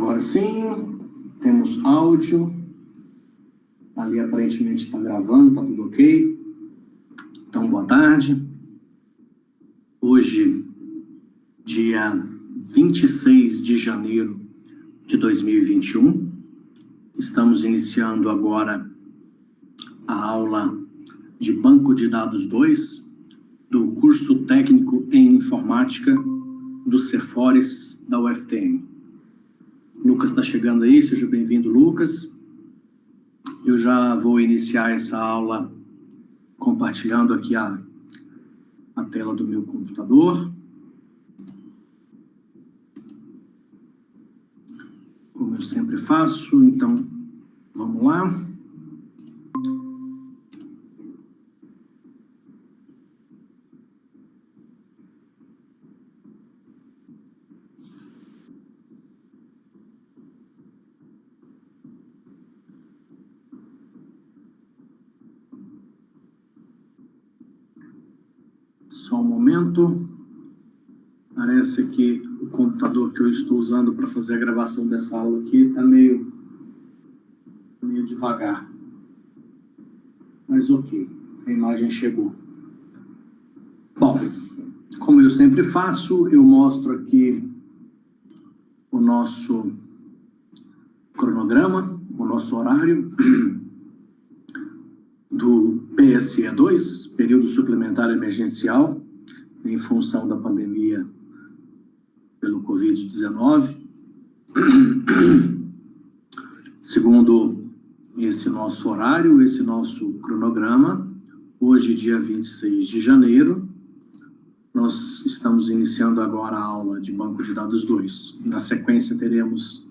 Agora sim, temos áudio. Ali aparentemente está gravando, está tudo ok. Então, boa tarde. Hoje, dia 26 de janeiro de 2021, estamos iniciando agora a aula de Banco de Dados 2 do curso técnico em informática do Cefores da UFTM. Lucas está chegando aí, seja bem-vindo, Lucas. Eu já vou iniciar essa aula compartilhando aqui a tela do meu computador. Como eu sempre faço, então vamos lá. Só um momento. Parece que o computador que eu estou usando para fazer a gravação dessa aula aqui está meio devagar. Mas ok, a imagem chegou. Bom, como eu sempre faço, eu mostro aqui o nosso cronograma, o nosso horário do PSE2, período suplementar emergencial, em função da pandemia pelo Covid-19. Segundo esse nosso horário, esse nosso cronograma, hoje, dia 26 de janeiro, nós estamos iniciando agora a aula de Banco de Dados 2. Na sequência, teremos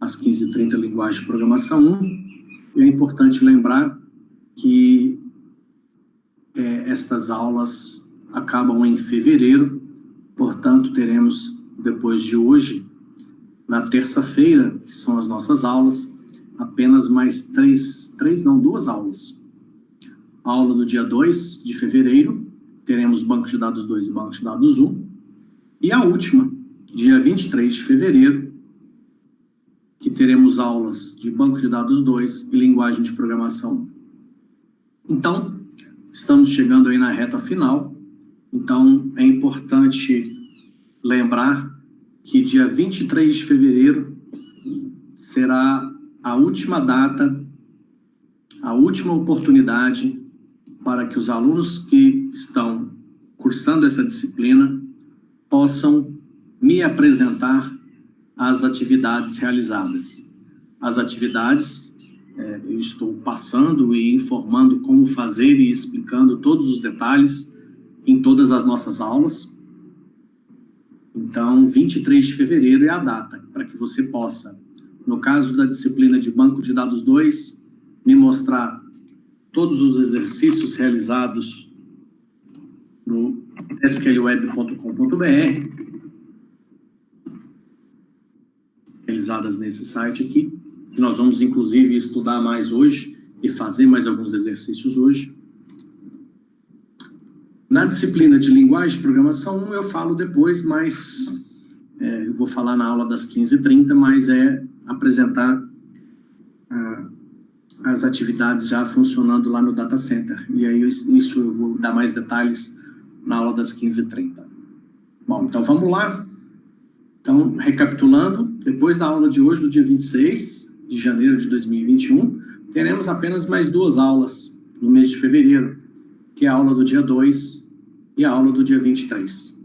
às 15h30 linguagem de programação 1. E é importante lembrar que estas aulas acabam em fevereiro, portanto, teremos, depois de hoje, na terça-feira, que são as nossas aulas, apenas mais duas aulas. A aula do dia 2 de fevereiro, teremos Banco de Dados 2 e Banco de Dados 1. E a última, dia 23 de fevereiro, que teremos aulas de Banco de Dados 2 e Linguagem de Programação 1. Então, estamos chegando aí na reta final. Então, é importante lembrar que dia 23 de fevereiro será a última data, a última oportunidade para que os alunos que estão cursando essa disciplina possam me apresentar as atividades realizadas. As atividades, eu estou passando e informando como fazer e explicando todos os detalhes em todas as nossas aulas. Então, 23 de fevereiro é a data para que você possa, no caso da disciplina de Banco de Dados 2, me mostrar todos os exercícios realizados no sqlweb.com.br, realizadas nesse site aqui, que nós vamos, inclusive, estudar mais hoje e fazer mais alguns exercícios hoje. Na disciplina de Linguagem de Programação 1, eu falo depois, mas eu vou falar na aula das 15h30, mas é apresentar as atividades já funcionando lá no Data Center. E aí, isso eu vou dar mais detalhes na aula das 15h30. Bom, então vamos lá. Então, recapitulando, depois da aula de hoje, do dia 26 de janeiro de 2021, teremos apenas mais duas aulas no mês de fevereiro, que é a aula do dia 2 e a aula do dia 23.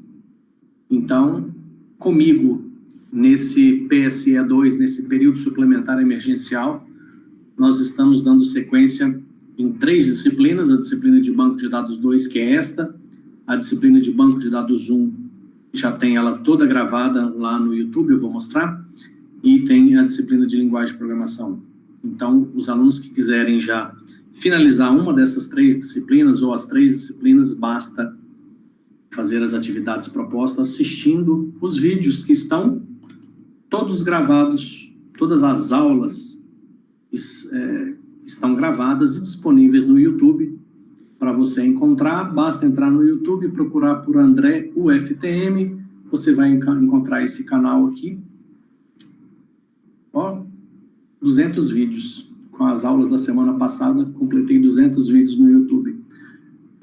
Então, comigo, nesse PSE2, nesse período suplementar emergencial, nós estamos dando sequência em 3 disciplinas, a disciplina de Banco de Dados 2, que é esta, a disciplina de Banco de Dados 1, já tem ela toda gravada lá no YouTube, eu vou mostrar, e tem a disciplina de Linguagem de Programação. Então, os alunos que quiserem já finalizar uma dessas 3 disciplinas, ou as 3 disciplinas, basta fazer as atividades propostas assistindo os vídeos que estão todos gravados, todas as aulas estão gravadas e disponíveis no YouTube. Para você encontrar, basta entrar no YouTube, procurar por André UFTM, você vai encontrar esse canal aqui. Ó, 200 vídeos. Com as aulas da semana passada, completei 200 vídeos no YouTube.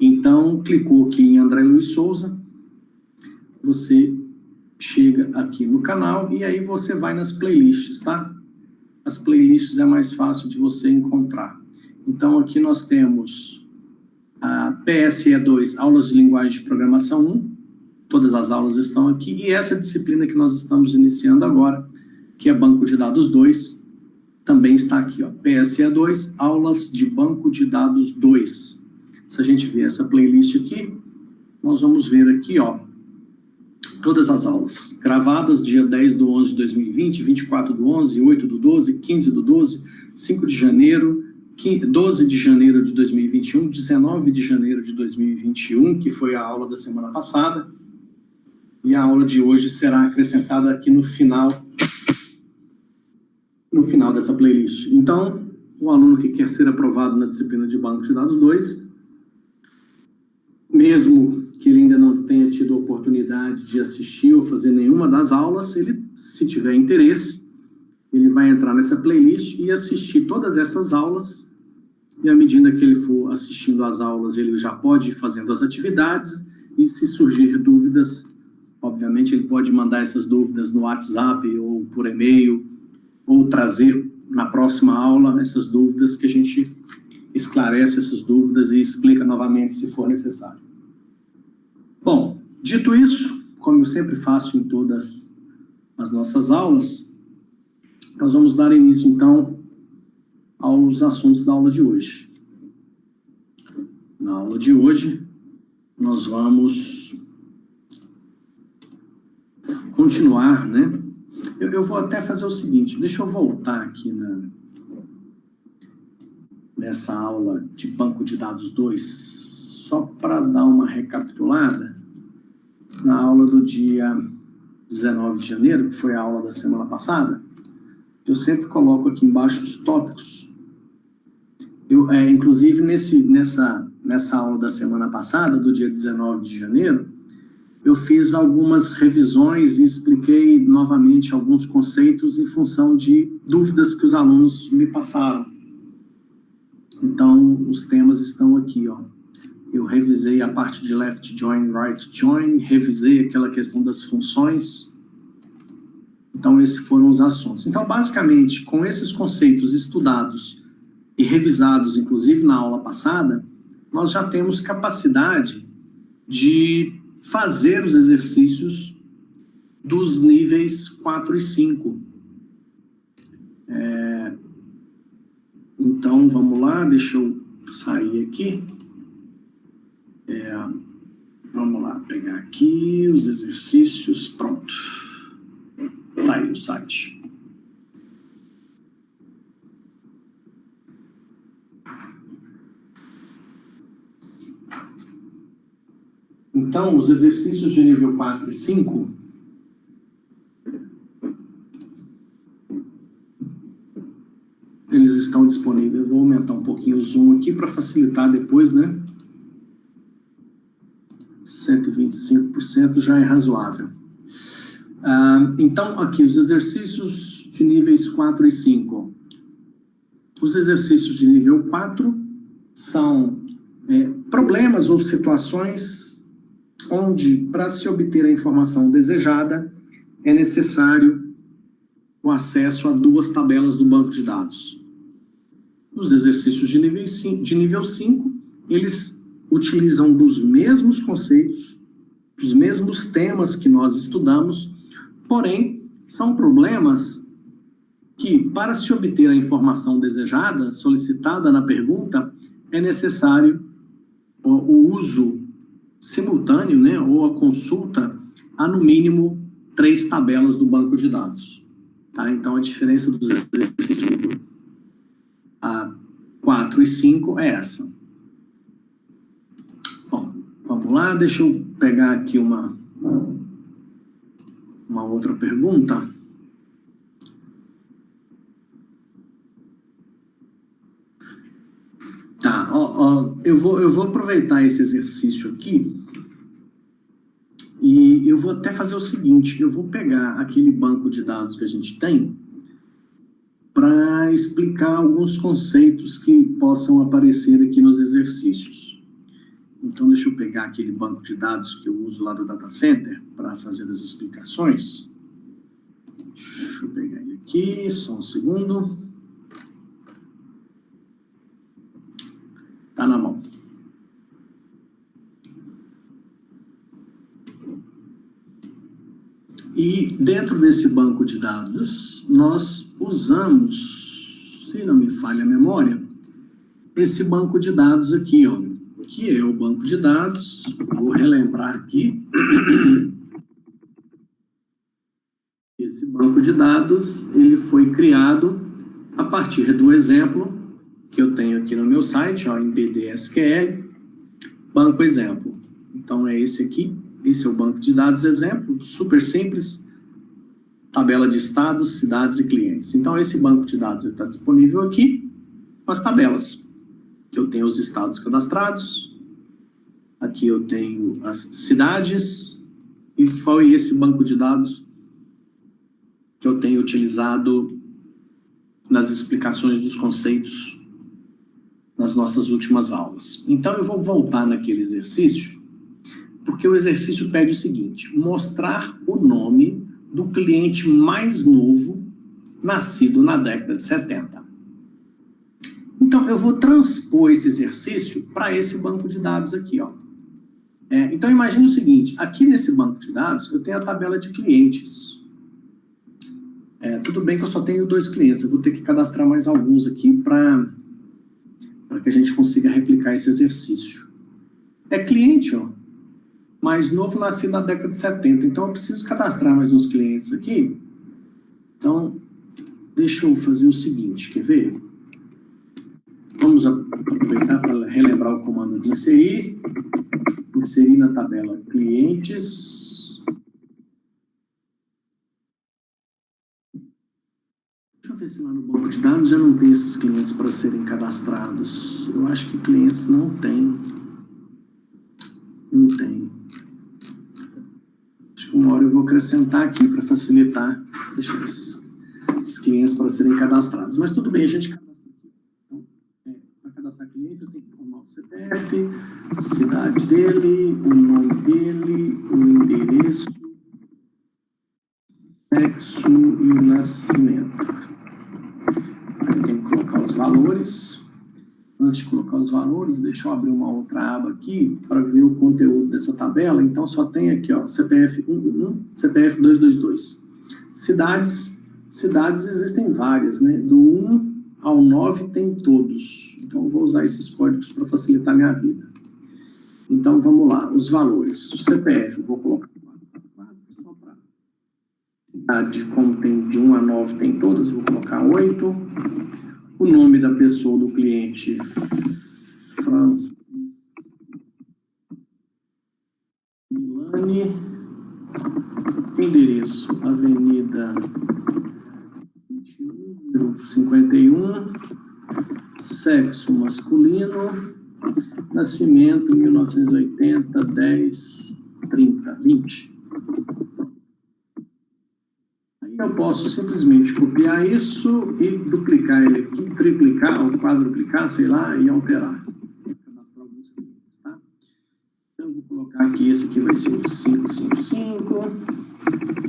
Então, clicou aqui em André Luiz Souza, você chega aqui no canal e aí você vai nas playlists, tá? As playlists é mais fácil de você encontrar. Então, aqui nós temos a PSE2, Aulas de Linguagem de Programação 1, todas as aulas estão aqui, e essa disciplina que nós estamos iniciando agora, que é Banco de Dados 2, também está aqui, ó, PSE2, Aulas de Banco de Dados 2. Se a gente ver essa playlist aqui, nós vamos ver aqui, ó, todas as aulas, gravadas dia 10 do 11 de 2020, 24 do 11, 8 do 12, 15 do 12, 5 de janeiro, 12 de janeiro de 2021, 19 de janeiro de 2021, que foi a aula da semana passada, e a aula de hoje será acrescentada aqui no final dessa playlist. Então, o aluno que quer ser aprovado na disciplina de Banco de Dados 2, mesmo que ele ainda não tenha tido a oportunidade de assistir ou fazer nenhuma das aulas, ele, se tiver interesse, ele vai entrar nessa playlist e assistir todas essas aulas, e à medida que ele for assistindo às aulas, ele já pode ir fazendo as atividades, e se surgir dúvidas, obviamente ele pode mandar essas dúvidas no WhatsApp ou por e-mail, ou trazer na próxima aula essas dúvidas que a gente esclarece essas dúvidas e explica novamente se for necessário. Bom, dito isso, como eu sempre faço em todas as nossas aulas, nós vamos dar início, então, aos assuntos da aula de hoje. Na aula de hoje, nós vamos continuar, né? Eu vou até fazer o seguinte, deixa eu voltar aqui nessa aula de Banco de Dados 2, só para dar uma recapitulada. Na aula do dia 19 de janeiro, que foi a aula da semana passada, eu sempre coloco aqui embaixo os tópicos. Inclusive, nessa aula da semana passada, do dia 19 de janeiro, eu fiz algumas revisões e expliquei novamente alguns conceitos em função de dúvidas que os alunos me passaram. Então, os temas estão aqui, ó. Eu revisei a parte de left join, right join, revisei aquela questão das funções. Então, esses foram os assuntos. Então, basicamente, com esses conceitos estudados e revisados, inclusive na aula passada, nós já temos capacidade de fazer os exercícios dos níveis 4 e 5. Então, vamos lá, deixa eu sair aqui. Vamos lá, pegar aqui os exercícios, pronto. Tá aí o site. Então, os exercícios de nível 4 e 5, eles estão disponíveis. Eu vou aumentar um pouquinho o zoom aqui para facilitar depois, né? 125% já é razoável. Então, aqui, os exercícios de níveis 4 e 5. Os exercícios de nível 4 são problemas ou situações onde, para se obter a informação desejada, é necessário o acesso a duas tabelas do banco de dados. Os exercícios de nível 5, eles utilizam dos mesmos conceitos, dos mesmos temas que nós estudamos, porém, são problemas que, para se obter a informação desejada, solicitada na pergunta, é necessário o uso simultâneo, né, ou a consulta a, no mínimo, 3 tabelas do banco de dados. Tá? Então, a diferença dos exercícios de nível 4 e 5 é essa. Bom, vamos lá, deixa eu pegar aqui uma outra pergunta. Tá, eu vou aproveitar esse exercício aqui e eu vou até fazer o seguinte, eu vou pegar aquele banco de dados que a gente tem para explicar alguns conceitos que possam aparecer aqui nos exercícios. Então, deixa eu pegar aquele banco de dados que eu uso lá do Data Center para fazer as explicações. Deixa eu pegar ele aqui, só um segundo. Está na mão. E dentro desse banco de dados, nós usamos, se não me falha a memória, esse banco de dados aqui, ó, que é o banco de dados, vou relembrar aqui. Esse banco de dados, ele foi criado a partir do exemplo que eu tenho aqui no meu site, ó, em BDSQL, banco exemplo. Então é esse aqui. Esse é o banco de dados exemplo, super simples, tabela de estados, cidades e clientes. Então, esse banco de dados está disponível aqui com as tabelas, que eu tenho os estados cadastrados, aqui eu tenho as cidades, e foi esse banco de dados que eu tenho utilizado nas explicações dos conceitos nas nossas últimas aulas. Então, eu vou voltar naquele exercício, porque o exercício pede o seguinte: mostrar o nome do cliente mais novo nascido na década de 70. Então, eu vou transpor esse exercício para esse banco de dados aqui, ó. Então, imagine o seguinte: aqui nesse banco de dados, eu tenho a tabela de clientes. Tudo bem que eu só tenho 2 clientes, eu vou ter que cadastrar mais alguns aqui para que a gente consiga replicar esse exercício. É cliente, ó, mais novo, nascido na década de 70. Então, eu preciso cadastrar mais uns clientes aqui. Então, deixa eu fazer o seguinte, quer ver? Vamos aproveitar para relembrar o comando de inserir. Inserir na tabela clientes. Deixa eu ver se lá no banco de dados já não tem esses clientes para serem cadastrados. Eu acho que clientes não tem. Não tem. Acho que uma hora eu vou acrescentar aqui para facilitar. Deixa eu ver esses clientes para serem cadastrados. Mas tudo bem, a gente cadastra aqui. Então, para cadastrar cliente, eu tenho que informar o CPF, a cidade dele, o nome dele, o endereço, sexo e o nascimento. Aí eu tenho que colocar os valores. Antes de colocar os valores, deixa eu abrir uma outra aba aqui para ver o conteúdo dessa tabela. Então, só tem aqui, ó, CPF 111, CPF 222. Cidades existem várias, né? Do 1 ao 9 tem todos. Então, eu vou usar esses códigos para facilitar a minha vida. Então, vamos lá. Os valores. O CPF, eu vou colocar 4 só para... Cidade, como tem de 1 a 9 tem todas, vou colocar 8. O nome da pessoa, do cliente, Francisco Milani. Endereço, Avenida 21, grupo 51. Sexo masculino. Nascimento 1980, 10, 30, 20. Eu posso simplesmente copiar isso e duplicar ele aqui, triplicar ou quadruplicar, sei lá, e alterar. Vou cadastrar alguns clientes, tá? Então, eu vou colocar aqui, esse aqui vai ser o 555,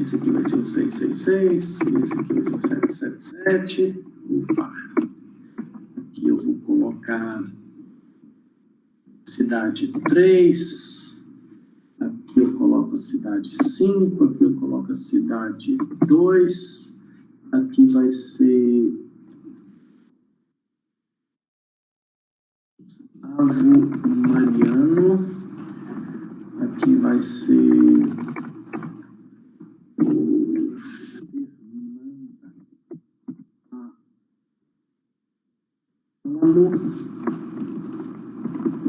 esse aqui vai ser o 666, esse aqui vai ser o 777. Opa! Aqui eu vou colocar cidade 3. Aqui eu coloco a cidade 5, aqui eu coloco a cidade 2, aqui vai ser Gustavo Mariano, aqui vai ser o Fernando,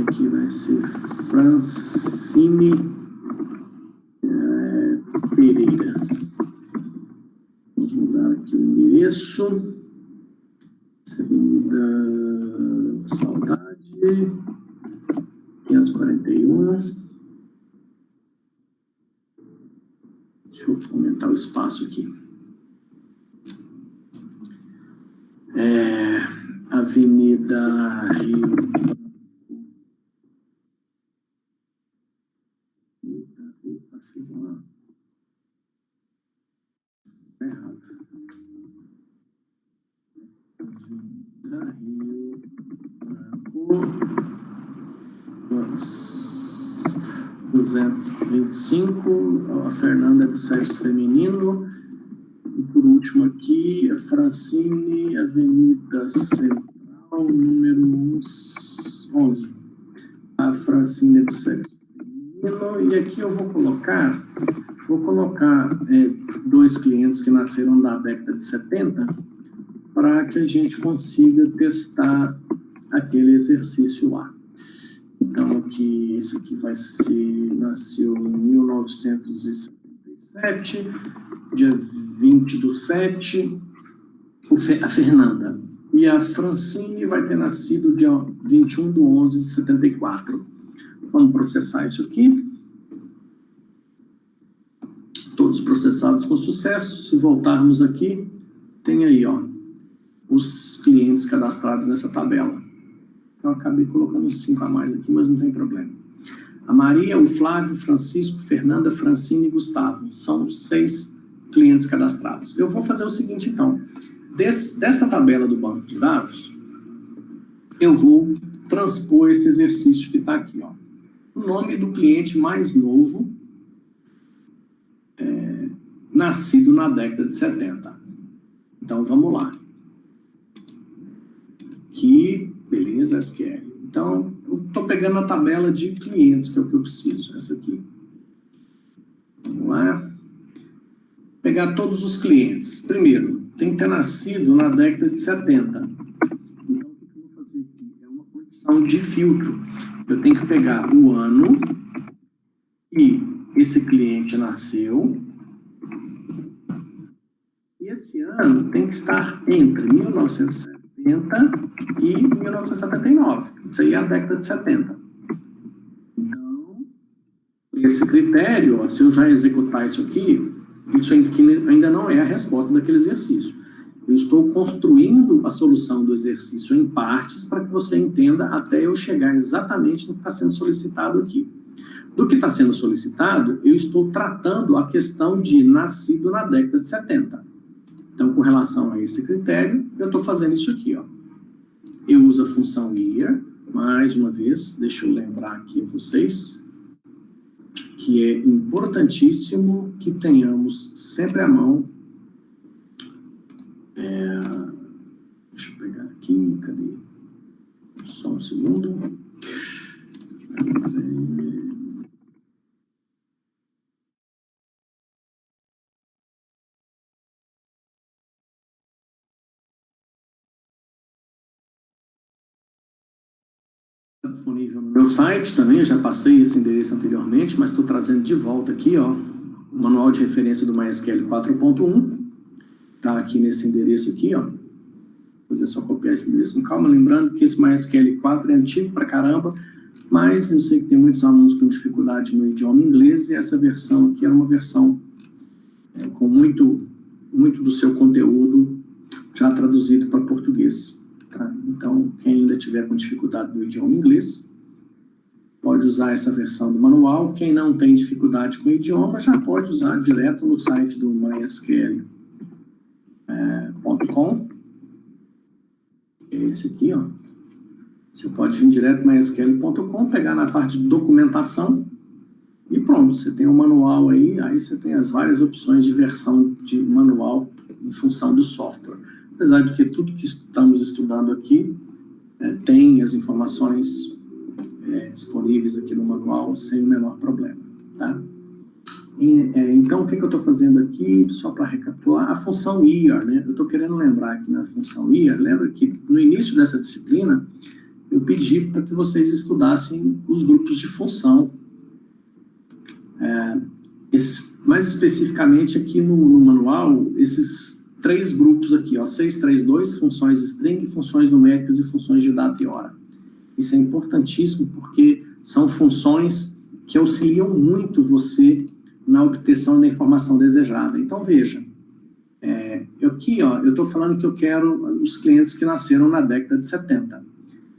aqui vai ser Francine Pereira. Vamos mudar aqui o endereço. Avenida Saudade, 541. Deixa eu aumentar o espaço aqui. Avenida Rio. Errado. Avenida Rio Branco 225, a Fernanda é do sexo feminino. E por último aqui, a Francine, Avenida Central, número 11. A Francine é do sexo feminino. E aqui eu vou colocar 2 clientes que nasceram na década de 70 para que a gente consiga testar aquele exercício lá. Então, aqui, esse aqui vai ser, nasceu em 1977, dia 20/7, a Fernanda. E a Francine vai ter nascido dia 21/11/74. Vamos processar isso aqui. Todos processados com sucesso. Se voltarmos aqui, tem aí, ó, os clientes cadastrados nessa tabela. Eu acabei colocando 5 a mais aqui, mas não tem problema. A Maria, o Flávio, Francisco, Fernanda, Francine e Gustavo. São 6 clientes cadastrados. Eu vou fazer o seguinte, então. Dessa tabela do banco de dados, eu vou transpor esse exercício que está aqui, ó. O nome do cliente mais novo, nascido na década de 70. Então, vamos lá. Aqui, beleza, SQL. Então, eu estou pegando a tabela de clientes, que é o que eu preciso, essa aqui. Vamos lá. Pegar todos os clientes. Primeiro, tem que ter nascido na década de 70. Então, o que eu vou fazer aqui? É uma condição de filtro. Eu tenho que pegar o ano que esse cliente nasceu. E esse ano tem que estar entre 1970 e 1979. Isso aí é a década de 70. Então, esse critério, ó, se eu já executar isso aqui, isso ainda não é a resposta daquele exercício. Eu estou construindo a solução do exercício em partes para que você entenda até eu chegar exatamente no que está sendo solicitado aqui. Do que está sendo solicitado, eu estou tratando a questão de nascido na década de 70. Então, com relação a esse critério, eu estou fazendo isso aqui, ó. Eu uso a função year, mais uma vez, deixa eu lembrar aqui a vocês, que é importantíssimo que tenhamos sempre à mão. Deixa eu pegar aqui, cadê? Só um segundo. Disponível no meu site também, eu já passei esse endereço anteriormente, mas estou trazendo de volta aqui, ó, o manual de referência do MySQL 4.1, está aqui nesse endereço aqui, ó. Depois é só copiar esse endereço com calma, lembrando que esse MySQL 4 é antigo pra caramba, mas eu sei que tem muitos alunos com dificuldade no idioma inglês, e essa versão aqui é uma versão com muito do seu conteúdo já traduzido para português. Tá? Então, quem ainda tiver com dificuldade no idioma inglês, pode usar essa versão do manual. Quem não tem dificuldade com o idioma, já pode usar direto no site do mysql.com. É esse aqui, ó. Você pode vir direto no mysql.com, pegar na parte de documentação e pronto, você tem o manual aí você tem as várias opções de versão de manual em função do software. Apesar de que tudo que estamos estudando aqui tem as informações disponíveis aqui no manual sem o menor problema, tá? Então, o que eu estou fazendo aqui, só para recapitular, a função year, né? Eu estou querendo lembrar aqui na função year, lembra que no início dessa disciplina, eu pedi para que vocês estudassem os grupos de função. Mais especificamente aqui no manual, esses 3 grupos aqui, ó, 632, funções string, funções numéricas e funções de data e hora. Isso é importantíssimo porque são funções que auxiliam muito você na obtenção da informação desejada. Então, veja, Aqui, ó, eu estou falando que eu quero os clientes que nasceram na década de 70.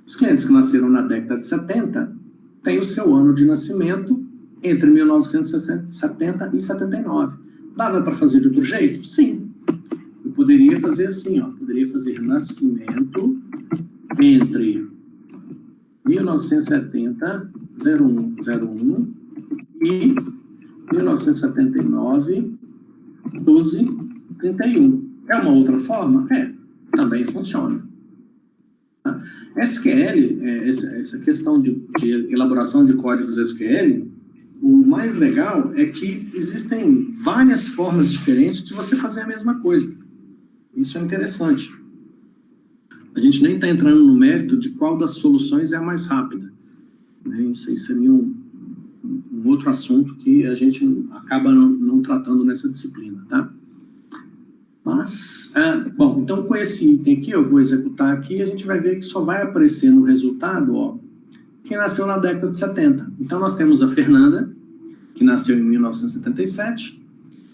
Os clientes que nasceram na década de 70 têm o seu ano de nascimento entre 1970 e 79. Dava para fazer de outro jeito? Sim. Eu poderia fazer assim, ó, poderia fazer nascimento entre 1970, 01, e 1979, 12, 31. É uma outra forma? Também funciona. Tá? SQL, essa questão de elaboração de códigos SQL, o mais legal é que existem várias formas diferentes de você fazer a mesma coisa. Isso é interessante. A gente nem está entrando no mérito de qual das soluções é a mais rápida. Né? Isso seria um outro assunto que a gente acaba não tratando nessa disciplina, tá? Mas, bom, então com esse item aqui, eu vou executar aqui e a gente vai ver que só vai aparecer no resultado, ó, quem nasceu na década de 70. Então nós temos a Fernanda, que nasceu em 1977,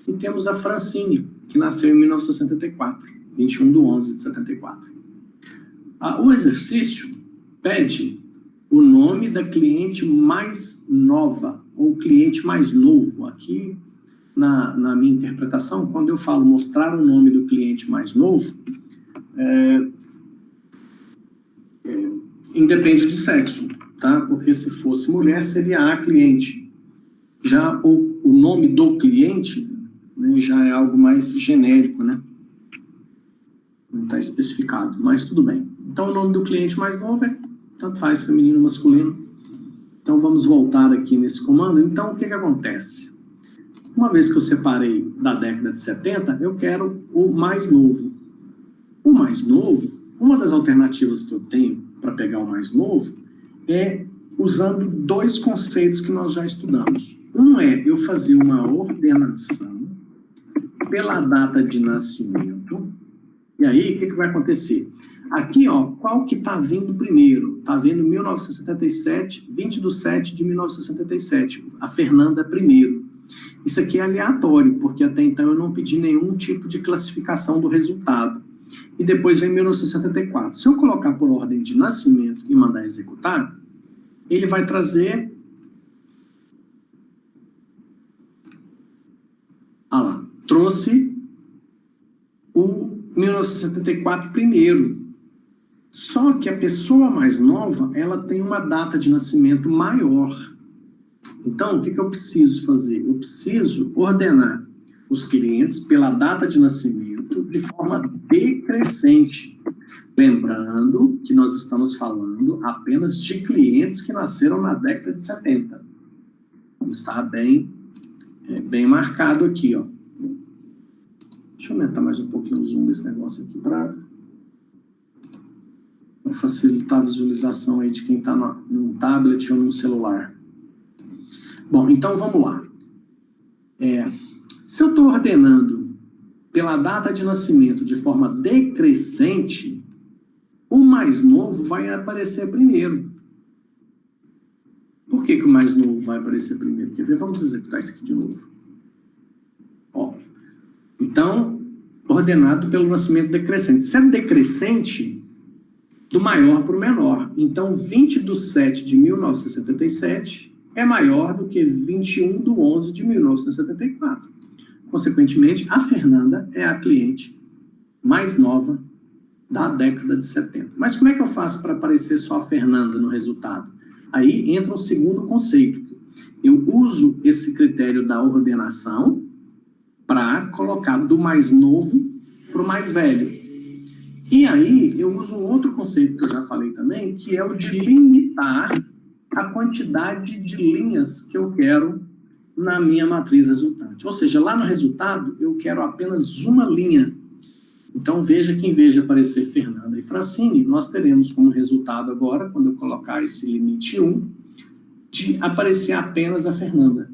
e temos a Francine, que nasceu em 1974, 21/11/74. O exercício pede o nome da cliente mais nova, ou cliente mais novo. Aqui, na minha interpretação, quando eu falo mostrar o nome do cliente mais novo, independe de sexo, tá? Porque se fosse mulher, seria a cliente. Já o nome do cliente, né, já é algo mais genérico, né? Não está especificado, mas tudo bem. Então, o nome do cliente mais novo tanto faz, feminino, masculino. Então, vamos voltar aqui nesse comando. Então, o que acontece? Uma vez que eu separei da década de 70, eu quero o mais novo. O mais novo, uma das alternativas que eu tenho para pegar o mais novo é usando dois conceitos que nós já estudamos. Um é eu fazer uma ordenação pela data de nascimento. E aí, o que vai acontecer? Aqui, ó, qual que está vindo primeiro? Está vindo 1977, 20/7/1977. A Fernanda primeiro. Isso aqui é aleatório, porque até então eu não pedi nenhum tipo de classificação do resultado. E depois vem 1974. Se eu colocar por ordem de nascimento e mandar executar, ele vai trazer... lá, trouxe o 1974 primeiro. Só que a pessoa mais nova, ela tem uma data de nascimento maior. Então, o que eu preciso fazer? Eu preciso ordenar os clientes pela data de nascimento de forma decrescente. Lembrando que nós estamos falando apenas de clientes que nasceram na década de 70. Vamos estar bem marcado aqui, ó. Deixa eu aumentar mais um pouquinho o zoom desse negócio aqui para facilitar a visualização aí de quem está no tablet ou no celular. Bom, então vamos lá. Se eu estou ordenando pela data de nascimento de forma decrescente, o mais novo vai aparecer primeiro. Por que o mais novo vai aparecer primeiro? Quer ver? Vamos executar isso aqui de novo. Ó. Então, ordenado pelo nascimento decrescente. Se é decrescente, do maior para o menor. Então, 20/7/1977 é maior do que 21/11/1974. Consequentemente, a Fernanda é a cliente mais nova da década de 70. Mas como é que eu faço para aparecer só a Fernanda no resultado? Aí entra um segundo conceito. Eu uso esse critério da ordenação para colocar do mais novo para o mais velho. E aí eu uso um outro conceito que eu já falei também, que é o de limitar a quantidade de linhas que eu quero na minha matriz resultante. Ou seja, lá no resultado eu quero apenas uma linha. Então veja que em vez de aparecer Fernanda e Francine, nós teremos como resultado agora, quando eu colocar esse limite 1, de aparecer apenas a Fernanda.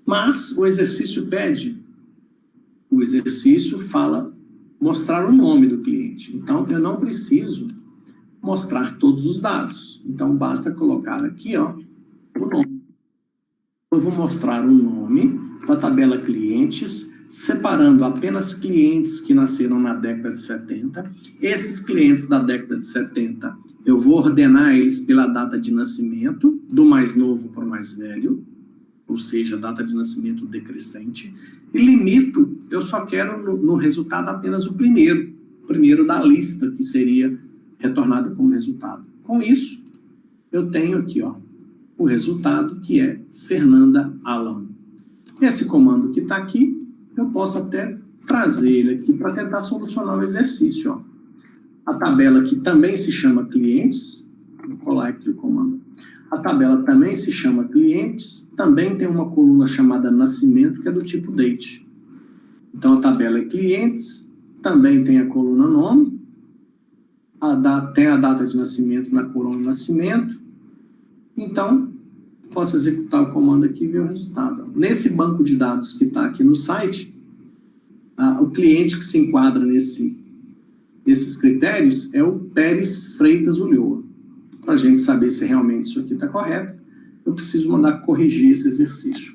Mas o exercício pede, o exercício fala mostrar o nome do cliente. Então, eu não preciso mostrar todos os dados. Então, basta colocar aqui, ó, o nome. Eu vou mostrar o nome da tabela clientes separando apenas clientes que nasceram na década de 70. Esses clientes da década de 70, eu vou ordenar eles pela data de nascimento, do mais novo para o mais velho, ou seja, a data de nascimento decrescente, e limito, eu só quero no resultado apenas o primeiro da lista, que seria retornado como resultado. Com isso, eu tenho aqui, ó, o resultado, que é Fernanda Alan. Esse comando que está aqui, eu posso até trazer ele aqui para tentar solucionar o exercício. Ó. A tabela que também se chama clientes, vou colar aqui o comando. A tabela também se chama clientes, também tem uma coluna chamada nascimento, que é do tipo date. Então, a tabela é clientes, também tem a coluna nome, tem a data de nascimento na coluna nascimento. Então, posso executar o comando aqui e ver o resultado. Nesse banco de dados que está aqui no site, o cliente que se enquadra nesses critérios é o Pérez Freitas Ulloa. Para a gente saber se realmente isso aqui está correto, eu preciso mandar corrigir esse exercício.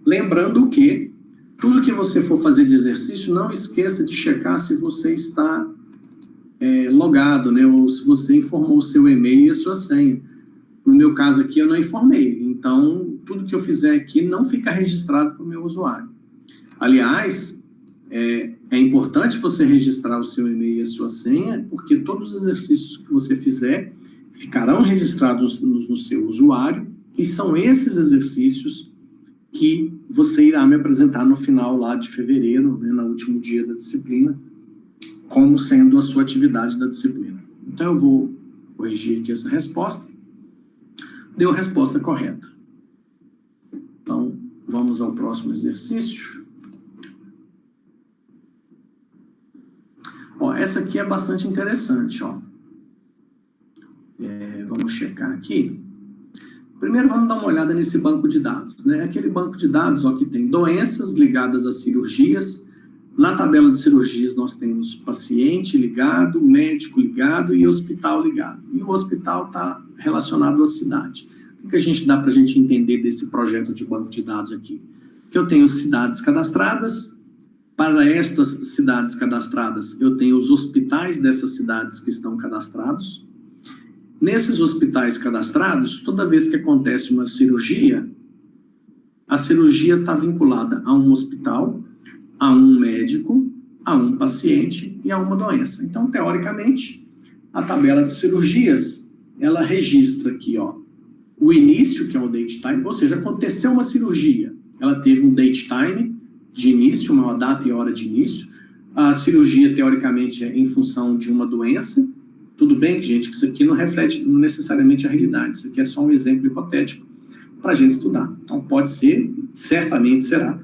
Lembrando que tudo que você for fazer de exercício, não esqueça de checar se você está logado, né, ou se você informou o seu e-mail e a sua senha. No meu caso aqui, eu não informei. Então, tudo que eu fizer aqui não fica registrado para o meu usuário. Aliás, é importante você registrar o seu e-mail e a sua senha, porque todos os exercícios que você fizer ficarão registrados no seu usuário, e são esses exercícios que você irá me apresentar no final lá de fevereiro, né, no último dia da disciplina, como sendo a sua atividade da disciplina. Então, eu vou corrigir aqui essa resposta. Deu a resposta correta. Então, vamos ao próximo exercício. Ó, essa aqui é bastante interessante, ó. Vamos checar aqui. Primeiro, vamos dar uma olhada nesse banco de dados, né? Aquele banco de dados, ó, que tem doenças ligadas a cirurgias. Na tabela de cirurgias, nós temos paciente ligado, médico ligado e hospital ligado. E o hospital está relacionado à cidade. O que a gente dá para a gente entender desse projeto de banco de dados aqui? Que eu tenho cidades cadastradas. Para estas cidades cadastradas, eu tenho os hospitais dessas cidades que estão cadastrados. Nesses hospitais cadastrados, toda vez que acontece uma cirurgia, a cirurgia está vinculada a um hospital, a um médico, a um paciente e a uma doença. Então, teoricamente, a tabela de cirurgias, ela registra aqui, ó, o início, que é o date time, ou seja, aconteceu uma cirurgia, ela teve um date time de início, uma data e hora de início. A cirurgia, teoricamente, é em função de uma doença. Tudo bem, gente, que isso aqui não reflete necessariamente a realidade. Isso aqui é só um exemplo hipotético para a gente estudar. Então, pode ser, certamente será,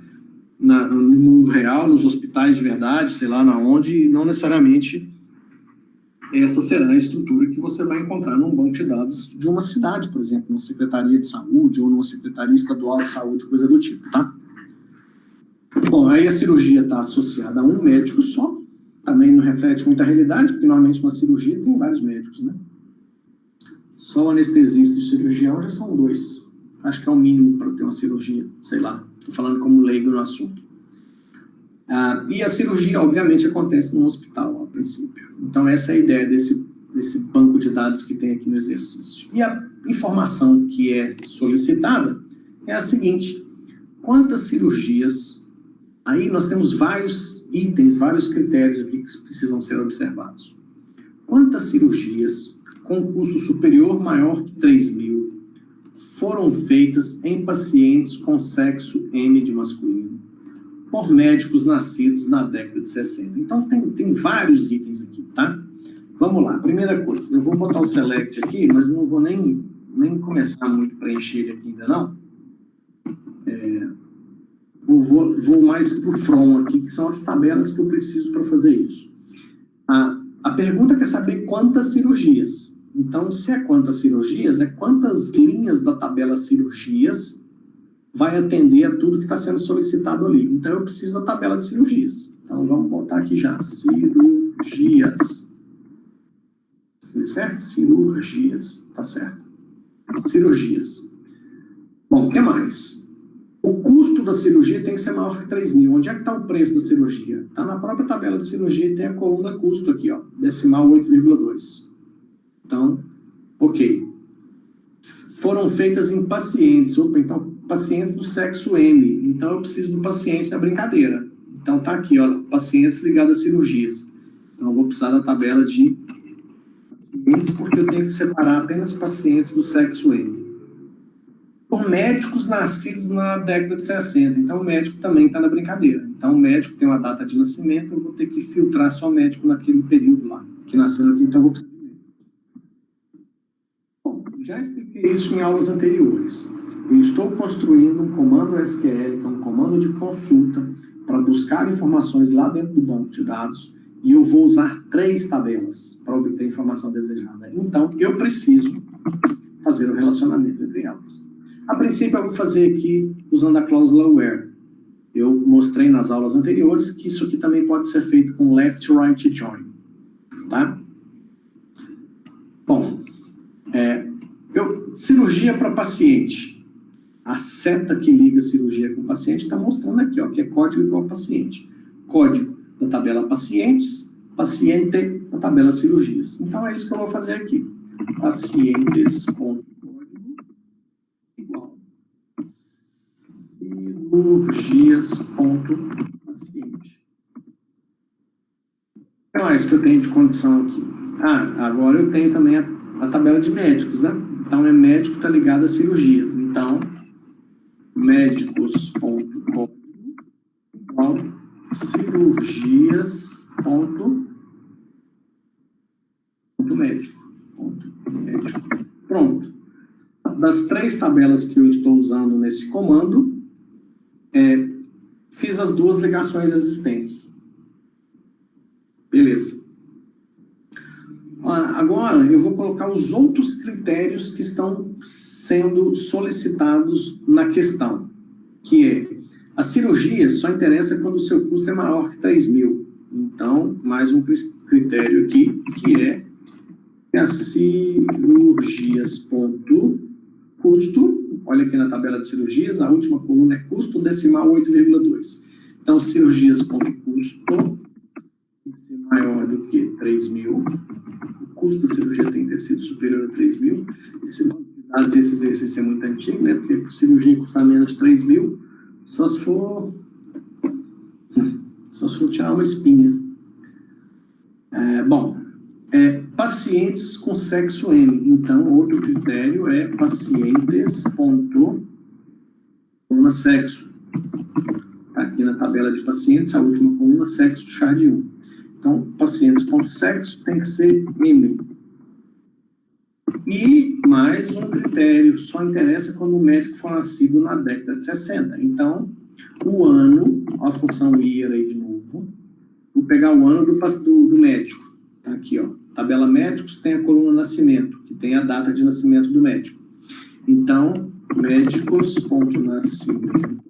no mundo real, nos hospitais de verdade, sei lá na onde, e não necessariamente essa será a estrutura que você vai encontrar num banco de dados de uma cidade, por exemplo, numa secretaria de saúde ou numa secretaria estadual de saúde, coisa do tipo, tá? Bom, aí a cirurgia está associada a um médico só, também não reflete muita realidade, porque normalmente uma cirurgia tem vários médicos, né? Só o anestesista e o cirurgião já são 2. Acho que é o mínimo para ter uma cirurgia, sei lá, estou falando como leigo no assunto. E a cirurgia, obviamente, acontece num hospital, a princípio. Então, essa é a ideia desse banco de dados que tem aqui no exercício. E a informação que é solicitada é a seguinte: quantas cirurgias... Aí nós temos vários itens, vários critérios aqui que precisam ser observados. Quantas cirurgias com custo superior maior que 3.000 foram feitas em pacientes com sexo M de masculino por médicos nascidos na década de 60? Então tem vários itens aqui, tá? Vamos lá, primeira coisa, eu vou botar o select aqui, mas não vou nem começar muito a preencher ele aqui ainda não. Vou mais para o from aqui, que são as tabelas que eu preciso para fazer isso. A pergunta quer saber quantas cirurgias. Então, se é quantas cirurgias, é quantas linhas da tabela cirurgias vai atender a tudo que está sendo solicitado ali. Então, eu preciso da tabela de cirurgias. Então, vamos botar aqui já. Cirurgias. Certo? Cirurgias. Tá certo. Cirurgias. Bom, o que mais? O custo da cirurgia tem que ser maior que 3 mil. Onde é que está o preço da cirurgia? Está na própria tabela de cirurgia e tem a coluna custo aqui, ó, decimal 8,2. Então, ok. Foram feitas em pacientes. Opa, então, pacientes do sexo M. Então, eu preciso do paciente da brincadeira. Então, tá aqui, ó, pacientes ligados a cirurgias. Então, eu vou precisar da tabela de pacientes, porque eu tenho que separar apenas pacientes do sexo M. Por médicos nascidos na década de 60. Então, o médico também está na brincadeira. Então, o médico tem uma data de nascimento, eu vou ter que filtrar só o médico naquele período lá, que nasceu aqui, então eu vou precisar de médico. Bom, já expliquei isso em aulas anteriores. Eu estou construindo um comando SQL, que é um comando de consulta, para buscar informações lá dentro do banco de dados, e eu vou usar 3 tabelas para obter a informação desejada. Então, eu preciso fazer o relacionamento entre elas. A princípio, eu vou fazer aqui usando a cláusula where. Eu mostrei nas aulas anteriores que isso aqui também pode ser feito com left, right join. Tá? Bom, cirurgia para paciente. A seta que liga cirurgia com paciente está mostrando aqui, ó, que é código igual paciente. Código da tabela pacientes, paciente da tabela cirurgias. Então, é isso que eu vou fazer aqui. Pacientes.código igual cirurgias.paciente. O que mais que eu tenho de condição aqui? Agora eu tenho também a tabela de médicos, né? Então, médico está ligado a cirurgias. Então, médicos.código igual cirurgias.médico. Pronto. Das 3 tabelas que eu estou usando nesse comando, fiz as 2 ligações existentes. Beleza. Agora, eu vou colocar os outros critérios que estão sendo solicitados na questão, que é, a cirurgia só interessa quando o seu custo é maior que 3 mil. Então, mais um critério aqui, que é a cirurgias.custo, olha aqui na tabela de cirurgias, a última coluna é custo, decimal 8,2. Então, cirurgias.custo tem que ser maior do que 3 mil. O custo da cirurgia tem que ter sido superior a 3 mil. Esse banco de dados, esse exercício é muito antigo, né? Porque cirurgia custar menos de 3 mil, só se for tirar uma espinha. Pacientes com sexo M. Então, outro critério é pacientes.coluna sexo. Aqui na tabela de pacientes, a última coluna, sexo, char de 1. Então, pacientes.sexo tem que ser M. E mais um critério, só interessa quando o médico for nascido na década de 60. Então, o ano, a função year aí de novo, vou pegar o ano do médico. Tá aqui, ó. Tabela médicos tem a coluna nascimento, que tem a data de nascimento do médico. Então, médicos.nascimento.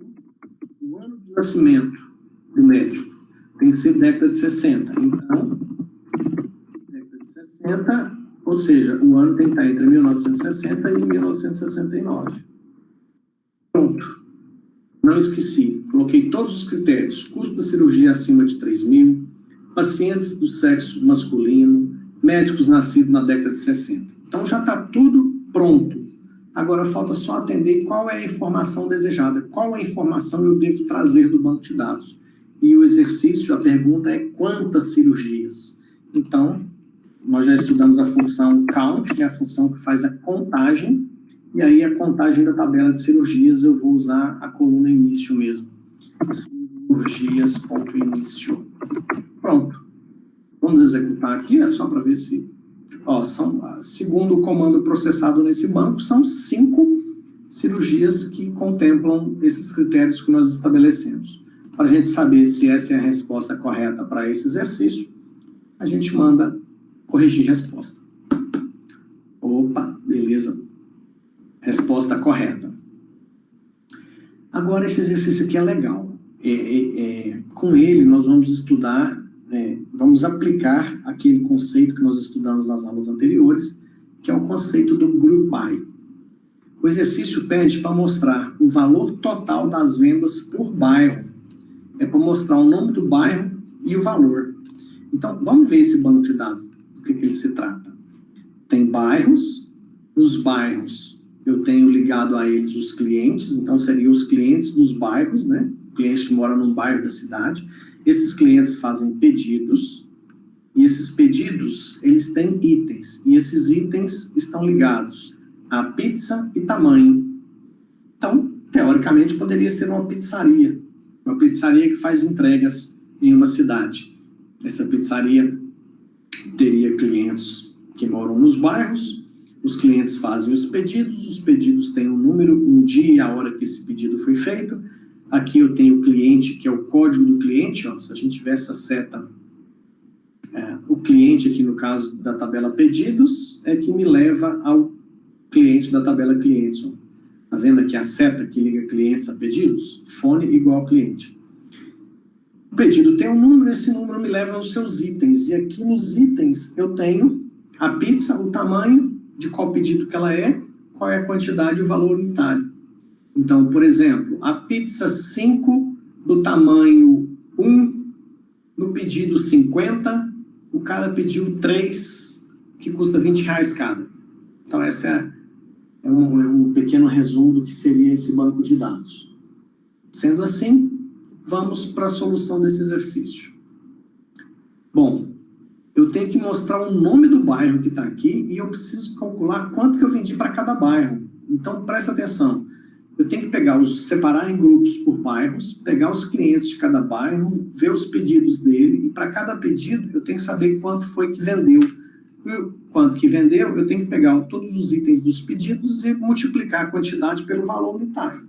O ano de nascimento do médico tem que ser década de 60. Então, década de 60, ou seja, o ano tem que estar entre 1960 e 1969. Pronto. Não esqueci. Coloquei todos os critérios. Custo da cirurgia acima de 3 mil, pacientes do sexo masculino, médicos nascidos na década de 60. Então, já está tudo pronto. Agora, falta só atender qual é a informação desejada, qual é a informação eu devo trazer do banco de dados. E o exercício, a pergunta é quantas cirurgias? Então, nós já estudamos a função count, que é a função que faz a contagem, e aí a contagem da tabela de cirurgias eu vou usar a coluna início mesmo. Cirurgias.início. Pronto. Vamos executar aqui, é só para ver se... segundo o comando processado nesse banco, são 5 cirurgias que contemplam esses critérios que nós estabelecemos. Para a gente saber se essa é a resposta correta para esse exercício, a gente manda corrigir resposta. Opa, beleza. Resposta correta. Agora, esse exercício aqui é legal. Com ele, nós vamos estudar... vamos aplicar aquele conceito que nós estudamos nas aulas anteriores, que é o conceito do group by. O exercício pede para mostrar o valor total das vendas por bairro. É para mostrar o nome do bairro e o valor. Então, vamos ver esse banco de dados, do que ele se trata. Tem bairros, os bairros eu tenho ligado a eles os clientes, então seriam os clientes dos bairros, né? O cliente que mora num bairro da cidade. Esses clientes fazem pedidos, e esses pedidos, eles têm itens, e esses itens estão ligados a pizza e tamanho. Então, teoricamente, poderia ser uma pizzaria que faz entregas em uma cidade. Essa pizzaria teria clientes que moram nos bairros, os clientes fazem os pedidos têm um número, um dia e a hora que esse pedido foi feito. Aqui eu tenho o cliente, que é o código do cliente, ó, se a gente tiver essa seta, o cliente aqui no caso da tabela pedidos, é que me leva ao cliente da tabela clientes. Está vendo aqui a seta que liga clientes a pedidos? Fone igual cliente. O pedido tem um número, esse número me leva aos seus itens. E aqui nos itens eu tenho a pizza, o tamanho, de qual pedido que ela é, qual é a quantidade e o valor unitário. Então, por exemplo, a pizza 5 do tamanho 1, no pedido 50, o cara pediu 3, que custa R$20 cada. Então, essa é um pequeno resumo do que seria esse banco de dados. Sendo assim, vamos para a solução desse exercício. Bom, eu tenho que mostrar o nome do bairro que está aqui e eu preciso calcular quanto que eu vendi para cada bairro. Então, presta atenção. Eu tenho que separar em grupos por bairros, pegar os clientes de cada bairro, ver os pedidos dele, e para cada pedido eu tenho que saber quanto foi que vendeu. E quanto que vendeu, eu tenho que pegar todos os itens dos pedidos e multiplicar a quantidade pelo valor unitário.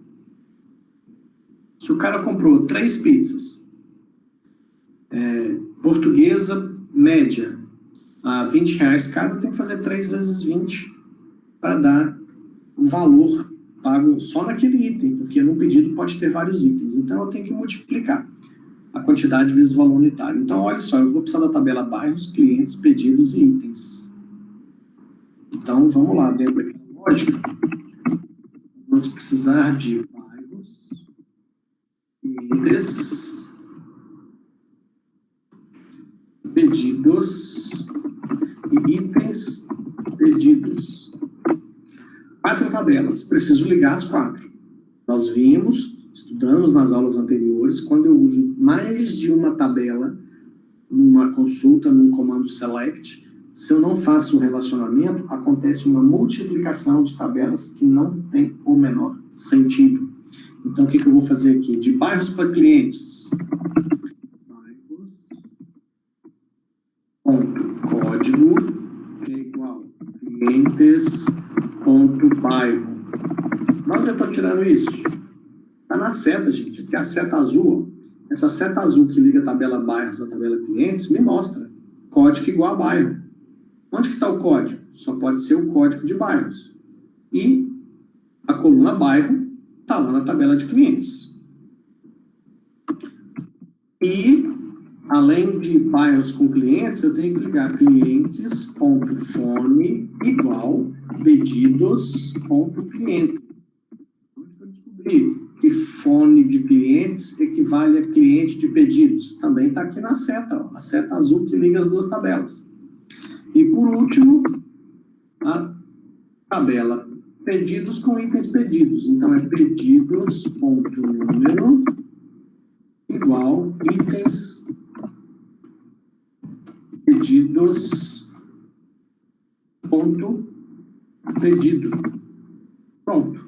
Se o cara comprou 3 pizzas, portuguesa média, a R$20 cada, eu tenho que fazer 3 vezes 20 para dar o valor pago só naquele item, porque no pedido pode ter vários itens. Então, eu tenho que multiplicar a quantidade vezes o valor unitário. Então, olha só, eu vou precisar da tabela bairros, clientes, pedidos e itens. Então, vamos lá, dentro daquela lógica, vamos precisar de bairros, clientes, pedidos e itens pedidos. 4 tabelas, preciso ligar as 4. Nós estudamos nas aulas anteriores, quando eu uso mais de uma tabela numa consulta, num comando select, se eu não faço o relacionamento, acontece uma multiplicação de tabelas que não tem o menor sentido. Então, o que eu vou fazer aqui? De bairros para clientes. Código é igual clientes.bairro. Onde eu estou tirando isso? Está na seta, gente. Aqui é a seta azul. Essa seta azul que liga a tabela bairros à tabela clientes me mostra código igual a bairro. Onde que está o código? Só pode ser o código de bairros. E a coluna bairro está lá na tabela de clientes. E além de bairros com clientes, eu tenho que ligar clientes.fone igual pedidos.cliente. Onde eu descobri que fone de clientes equivale a cliente de pedidos? Também está aqui na seta, ó, a seta azul que liga as duas tabelas. E por último, a tabela pedidos com itens pedidos. Então é pedidos.número igual itens pedidos ponto pedido. Pronto.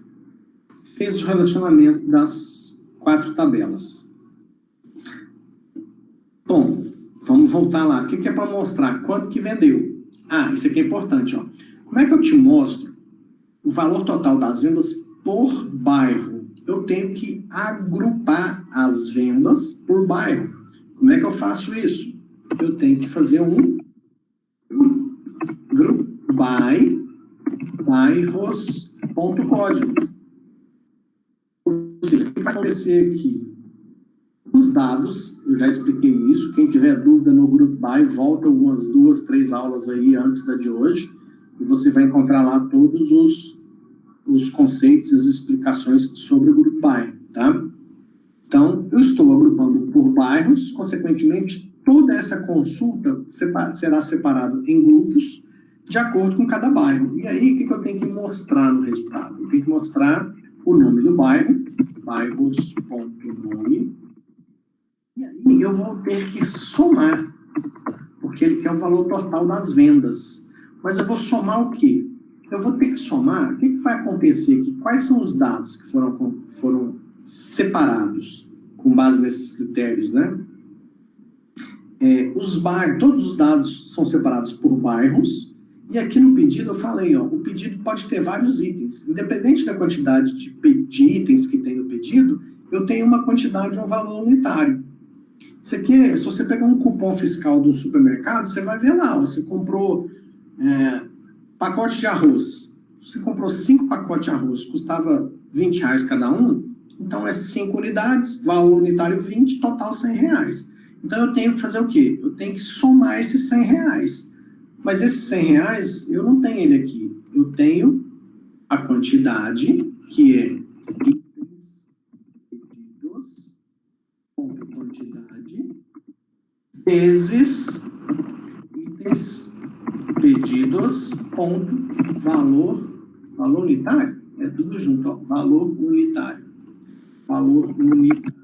Fez o relacionamento das 4 tabelas. Bom, vamos voltar lá. O que é para mostrar? Quanto que vendeu? Ah, isso aqui é importante, ó. Como é que eu te mostro o valor total das vendas por bairro? Eu tenho que agrupar as vendas por bairro. Como é que eu faço isso? Eu tenho que fazer um group by bairros.código. Ou seja, o que vai acontecer aqui? Os dados, eu já expliquei isso, quem tiver dúvida no group by, volta umas 2, 3 aulas aí antes da de hoje, e você vai encontrar lá todos os os conceitos e as explicações sobre o grupo bairro, tá? Então, eu estou agrupando por bairros, consequentemente, toda essa consulta será separada em grupos de acordo com cada bairro. E aí, o que eu tenho que mostrar no resultado? Eu tenho que mostrar o nome do bairro, bairros.nome, e aí eu vou ter que somar, porque ele quer o valor total das vendas. Mas eu vou somar o quê? Eu vou ter que somar, o que vai acontecer aqui? Quais são os dados que foram separados com base nesses critérios, né? Todos os dados são separados por bairros, e aqui no pedido eu falei, ó, o pedido pode ter vários itens. Independente da quantidade de itens que tem no pedido, eu tenho uma quantidade, um valor unitário. Isso aqui, se você pegar um cupom fiscal do supermercado, você vai ver lá, você comprou pacote de arroz. Você comprou 5 pacotes de arroz, custava R$20 cada um, então é 5 unidades, valor unitário 20, total R$100. Então eu tenho que fazer o quê? Eu tenho que somar esses R$100. Mas esses R$100, eu não tenho ele aqui. Eu tenho a quantidade, que é itens pedidos, ponto quantidade, vezes itens pedidos, ponto valor unitário. É tudo junto, ó, valor unitário. Valor unitário.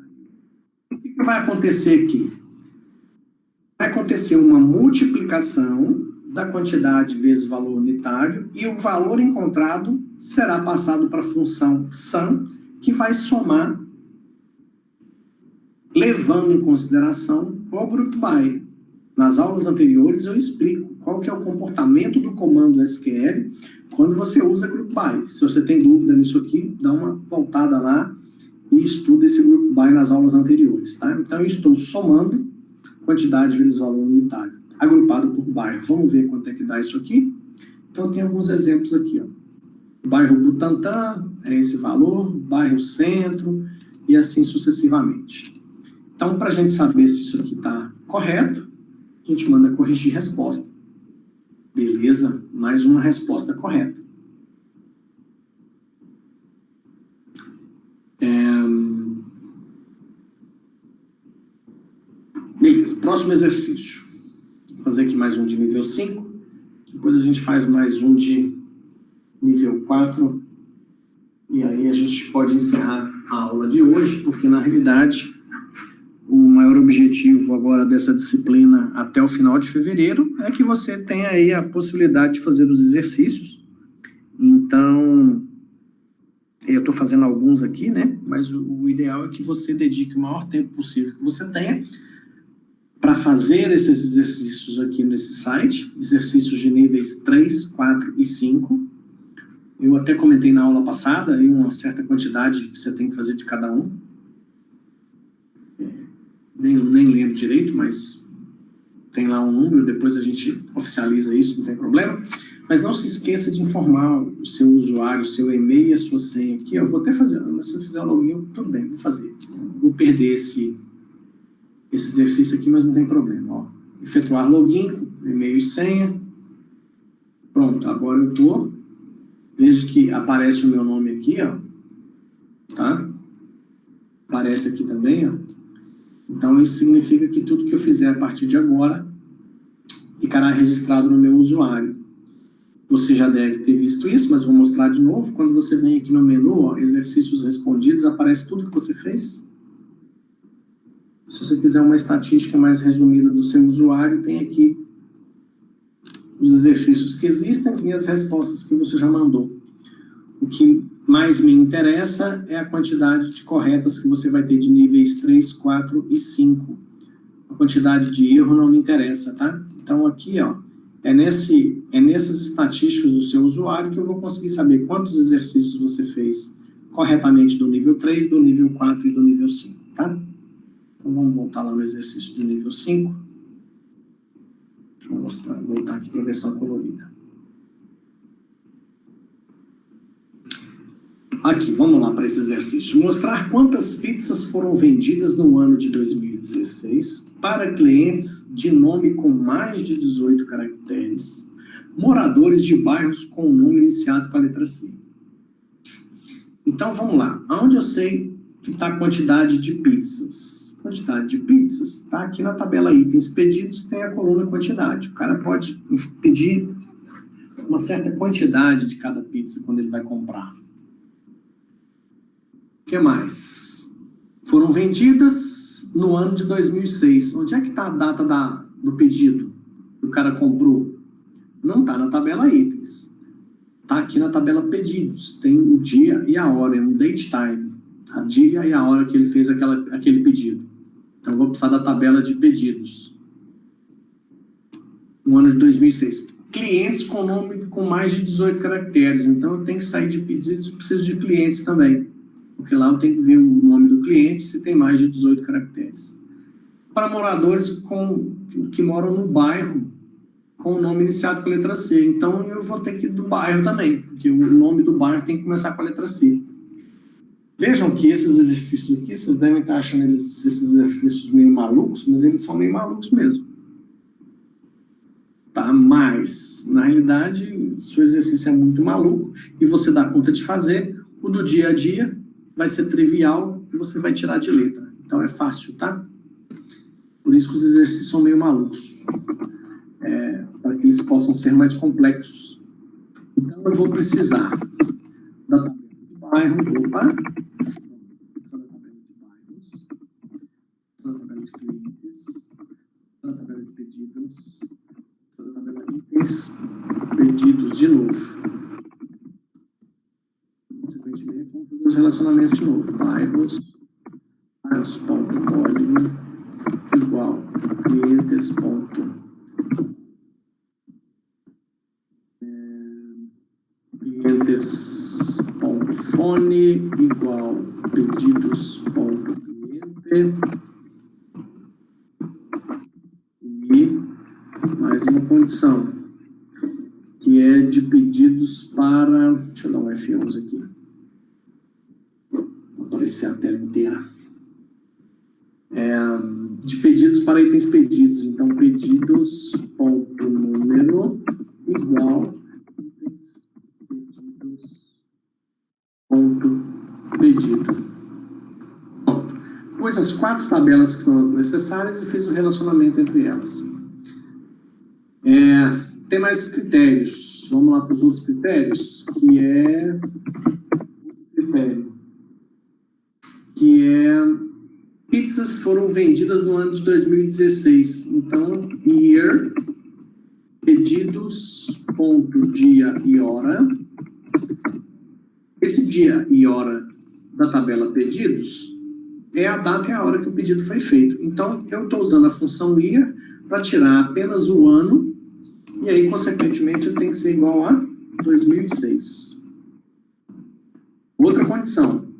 O que vai acontecer aqui? Vai acontecer uma multiplicação da quantidade vezes valor unitário e o valor encontrado será passado para a função sum, que vai somar, levando em consideração o grupo by. Nas aulas anteriores eu explico qual que é o comportamento do comando SQL quando você usa group by. Se você tem dúvida nisso aqui, dá uma voltada lá e estuda esse group by nas aulas anteriores, tá? Então eu estou somando quantidade vezes valor unitário, agrupado por bairro. Vamos ver quanto é que dá isso aqui? Então tem alguns exemplos aqui, ó. Bairro Butantã é esse valor, bairro Centro e assim sucessivamente. Então, para a gente saber se isso aqui está correto, a gente manda corrigir resposta. Beleza, mais uma resposta correta. Beleza, próximo exercício. Vou fazer aqui mais um de nível 5, depois a gente faz mais um de nível 4, e aí a gente pode encerrar a aula de hoje, porque na realidade o maior objetivo agora dessa disciplina até o final de fevereiro é que você tenha aí a possibilidade de fazer os exercícios. Então, eu estou fazendo alguns aqui, né? Mas o ideal é que você dedique o maior tempo possível que você tenha para fazer esses exercícios aqui nesse site, exercícios de níveis 3, 4 e 5. Eu até comentei na aula passada, aí uma certa quantidade que você tem que fazer de cada um. Nem lembro direito, mas tem lá um número, depois a gente oficializa isso, não tem problema. Mas não se esqueça de informar o seu usuário, o seu e-mail e a sua senha aqui. Eu vou até fazer, mas se eu fizer o login, tudo bem, vou fazer. Vou perder esse exercício aqui, mas não tem problema. Ó. Efetuar login, e-mail e senha. Pronto, agora eu estou. Veja que aparece o meu nome aqui, ó. Tá? Aparece aqui também, ó. Então, isso significa que tudo que eu fizer a partir de agora ficará registrado no meu usuário. Você já deve ter visto isso, mas vou mostrar de novo. Quando você vem aqui no menu, ó, exercícios respondidos, aparece tudo que você fez. Se você quiser uma estatística mais resumida do seu usuário, tem aqui os exercícios que existem e as respostas que você já mandou. O que mais me interessa é a quantidade de corretas que você vai ter de níveis 3, 4 e 5. A quantidade de erro não me interessa, tá? Então aqui, ó, é nessas estatísticas do seu usuário que eu vou conseguir saber quantos exercícios você fez corretamente do nível 3, do nível 4 e do nível 5, tá? Então vamos voltar lá no exercício do nível 5. Deixa eu voltar aqui para a versão colorida. Aqui, vamos lá para esse exercício. Mostrar quantas pizzas foram vendidas no ano de 2016 para clientes de nome com mais de 18 caracteres, moradores de bairros com nome iniciado com a letra C. Então, vamos lá. Onde eu sei que está a quantidade de pizzas? Quantidade de pizzas está aqui na tabela itens pedidos, tem a coluna quantidade. O cara pode pedir uma certa quantidade de cada pizza quando ele vai comprar. O que mais? Foram vendidas no ano de 2006. Onde é que está a data do pedido que o cara comprou? Não está na tabela itens. Está aqui na tabela pedidos. Tem o dia e a hora, é um date time. A dia e a hora que ele fez aquele pedido. Então, eu vou precisar da tabela de pedidos. No ano de 2006. Clientes com nome com mais de 18 caracteres. Então, eu tenho que sair de pedidos e preciso de clientes também. Porque lá eu tenho que ver o nome do cliente se tem mais de 18 caracteres. Para moradores que moram no bairro com o nome iniciado com a letra C. Então, eu vou ter que ir do bairro também, porque o nome do bairro tem que começar com a letra C. Vejam que esses exercícios aqui, vocês devem estar achando esses exercícios meio malucos, mas eles são meio malucos mesmo. Tá? Mas, na realidade, se o exercício é muito maluco e você dá conta de fazer, o do dia a dia vai ser trivial e você vai tirar de letra. Então, é fácil, tá? Por isso que os exercícios são meio malucos. Para que eles possam ser mais complexos. Então, eu vou precisar da tabela de bairro, opa, da tabela de bairros, da tabela de clientes, da tabela de pedidos, da tabela de itens, pedidos de novo. Consequentemente, vamos fazer os relacionamentos de novo. Bairros, bairros.código igual clientes.fone igual pedidos.cliente e mais uma condição que é de pedidos para, deixa eu dar um F11 aqui, vou aparecer a tela inteira, de pedidos para itens pedidos. Então, pedidos.número igual itens pedidos.pedido. Pronto. Pus as 4 tabelas que são necessárias e fiz o relacionamento entre elas. Tem mais critérios. Vamos lá para os outros critérios, que é pizzas foram vendidas no ano de 2016. Então, year, pedidos, ponto, dia e hora. Esse dia e hora da tabela pedidos é a data e a hora que o pedido foi feito. Então, eu estou usando a função year para tirar apenas o ano, e aí, consequentemente, eu tenho que ser igual a 2006. Outra condição.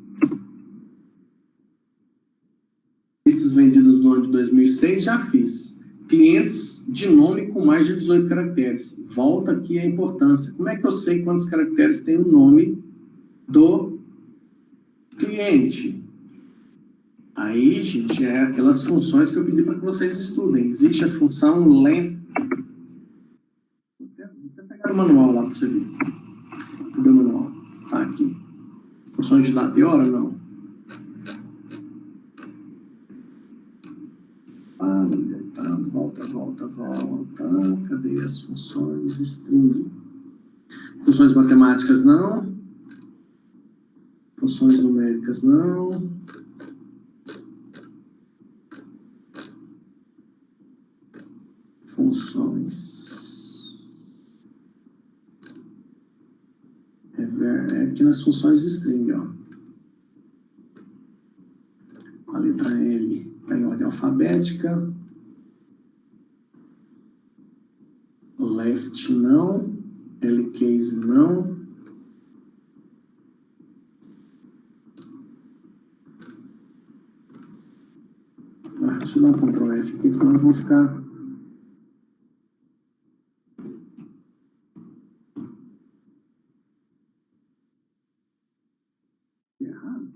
Pizzas vendidas no ano de 2006, já fiz. Clientes de nome com mais de 18 caracteres. Volta aqui a importância. Como é que eu sei quantos caracteres tem o nome do cliente? Aí, gente, é aquelas funções que eu pedi para que vocês estudem. Existe a função length. Vou até pegar o manual lá para você ver. Cadê o manual? Tá aqui. Funções de data e hora? Não. Volta. Cadê as funções string? Funções matemáticas não. Funções numéricas não. Funções. Aqui nas funções string, ó. A letra L está em ordem alfabética. Left não. L-case não. Deixa eu dar um Ctrl F aqui, senão eu vou ficar... errado.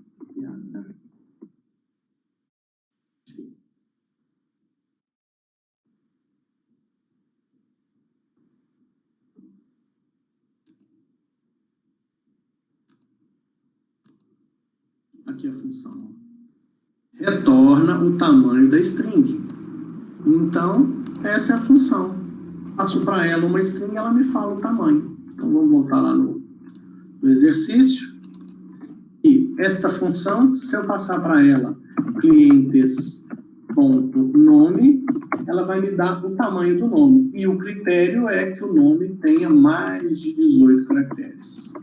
aqui a função. Retorna o tamanho da string. Então, essa é a função. Passo para ela uma string, ela me fala o tamanho. Então, vamos voltar lá no exercício. E esta função, se eu passar para ela clientes.nome, ela vai me dar o tamanho do nome. E o critério é que o nome tenha mais de 18 caracteres.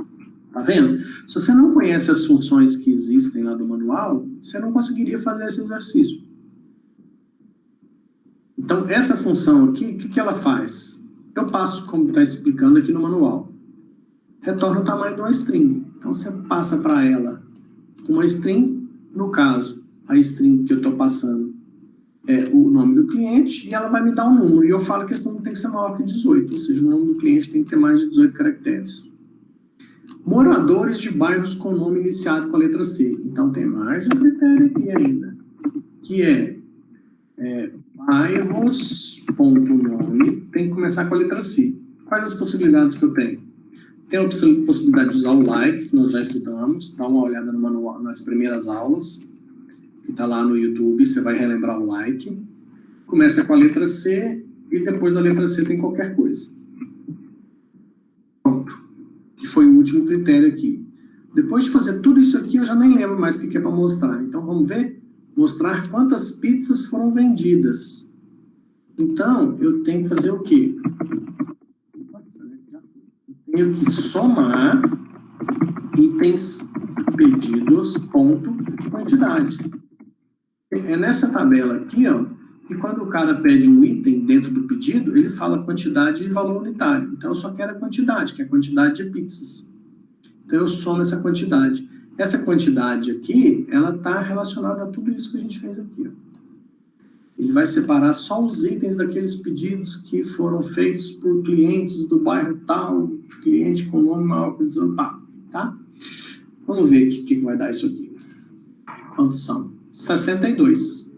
Tá vendo? Se você não conhece as funções que existem lá do manual, você não conseguiria fazer esse exercício. Então, essa função aqui, o que ela faz? Eu passo, como está explicando aqui no manual, retorna o tamanho de uma string. Então, você passa para ela uma string, no caso, a string que eu estou passando é o nome do cliente, e ela vai me dar um número, e eu falo que esse número tem que ser maior que 18, ou seja, o nome do cliente tem que ter mais de 18 caracteres. Moradores de bairros com nome iniciado com a letra C. Então, tem mais um critério aqui ainda, que é bairros.nome, tem que começar com a letra C. Quais as possibilidades que eu tenho? Tem a possibilidade de usar o like, que nós já estudamos, dá uma olhada no manual, nas primeiras aulas, que está lá no YouTube, você vai relembrar o like. Começa com a letra C, e depois da letra C tem qualquer coisa. Pronto. Que foi o último critério aqui. Depois de fazer tudo isso aqui, eu já nem lembro mais o que é para mostrar. Então, vamos ver? Mostrar quantas pizzas foram vendidas. Então, eu tenho que fazer o quê? Eu tenho que somar itens pedidos, ponto, quantidade. É nessa tabela aqui, ó, que quando o cara pede um item dentro do pedido, ele fala quantidade e valor unitário. Então, eu só quero a quantidade, que é a quantidade de pizzas. Então, eu somo essa quantidade. Essa quantidade aqui, ela está relacionada a tudo isso que a gente fez aqui, ó. Ele vai separar só os itens daqueles pedidos que foram feitos por clientes do bairro tal, cliente com nome maior que 18, tá? Vamos ver o que vai dar isso aqui. Quantos são? 62.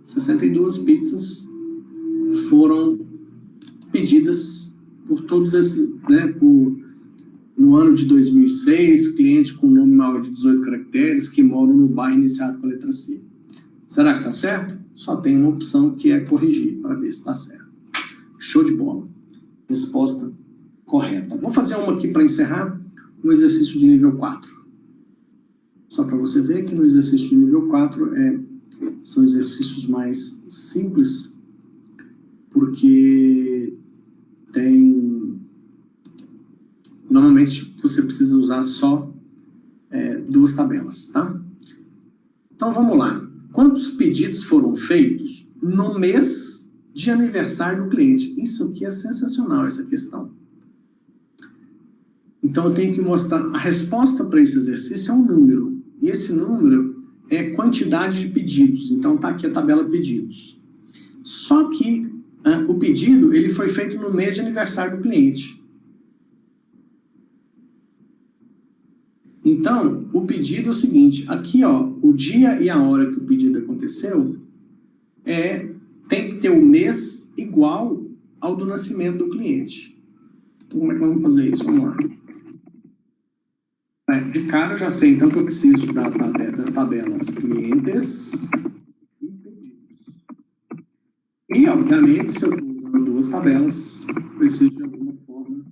62 pizzas foram pedidas por todos esses, né, no ano de 2006, cliente com nome maior de 18 caracteres que moram no bairro iniciado com a letra C. Será que está certo? Só tem uma opção que é corrigir, para ver se está certo. Show de bola. Resposta correta. Vou fazer uma aqui para encerrar, um exercício de nível 4. Só para você ver que no exercício de nível 4 são exercícios mais simples, porque normalmente você precisa usar só duas tabelas, tá? Então vamos lá. Quantos pedidos foram feitos no mês de aniversário do cliente? Isso aqui é sensacional, essa questão. Então eu tenho que mostrar, a resposta para esse exercício é um número, e esse número é quantidade de pedidos. Então tá aqui a tabela pedidos. Só que o pedido ele foi feito no mês de aniversário do cliente. Então, o pedido é o seguinte, aqui ó, o dia e a hora que o pedido aconteceu tem que ter o mês igual ao do nascimento do cliente. Então, como é que nós vamos fazer isso? Vamos lá. De cara eu já sei, então, que eu preciso das tabelas clientes e pedidos. E, obviamente, se eu estou usando duas tabelas, eu preciso de alguma forma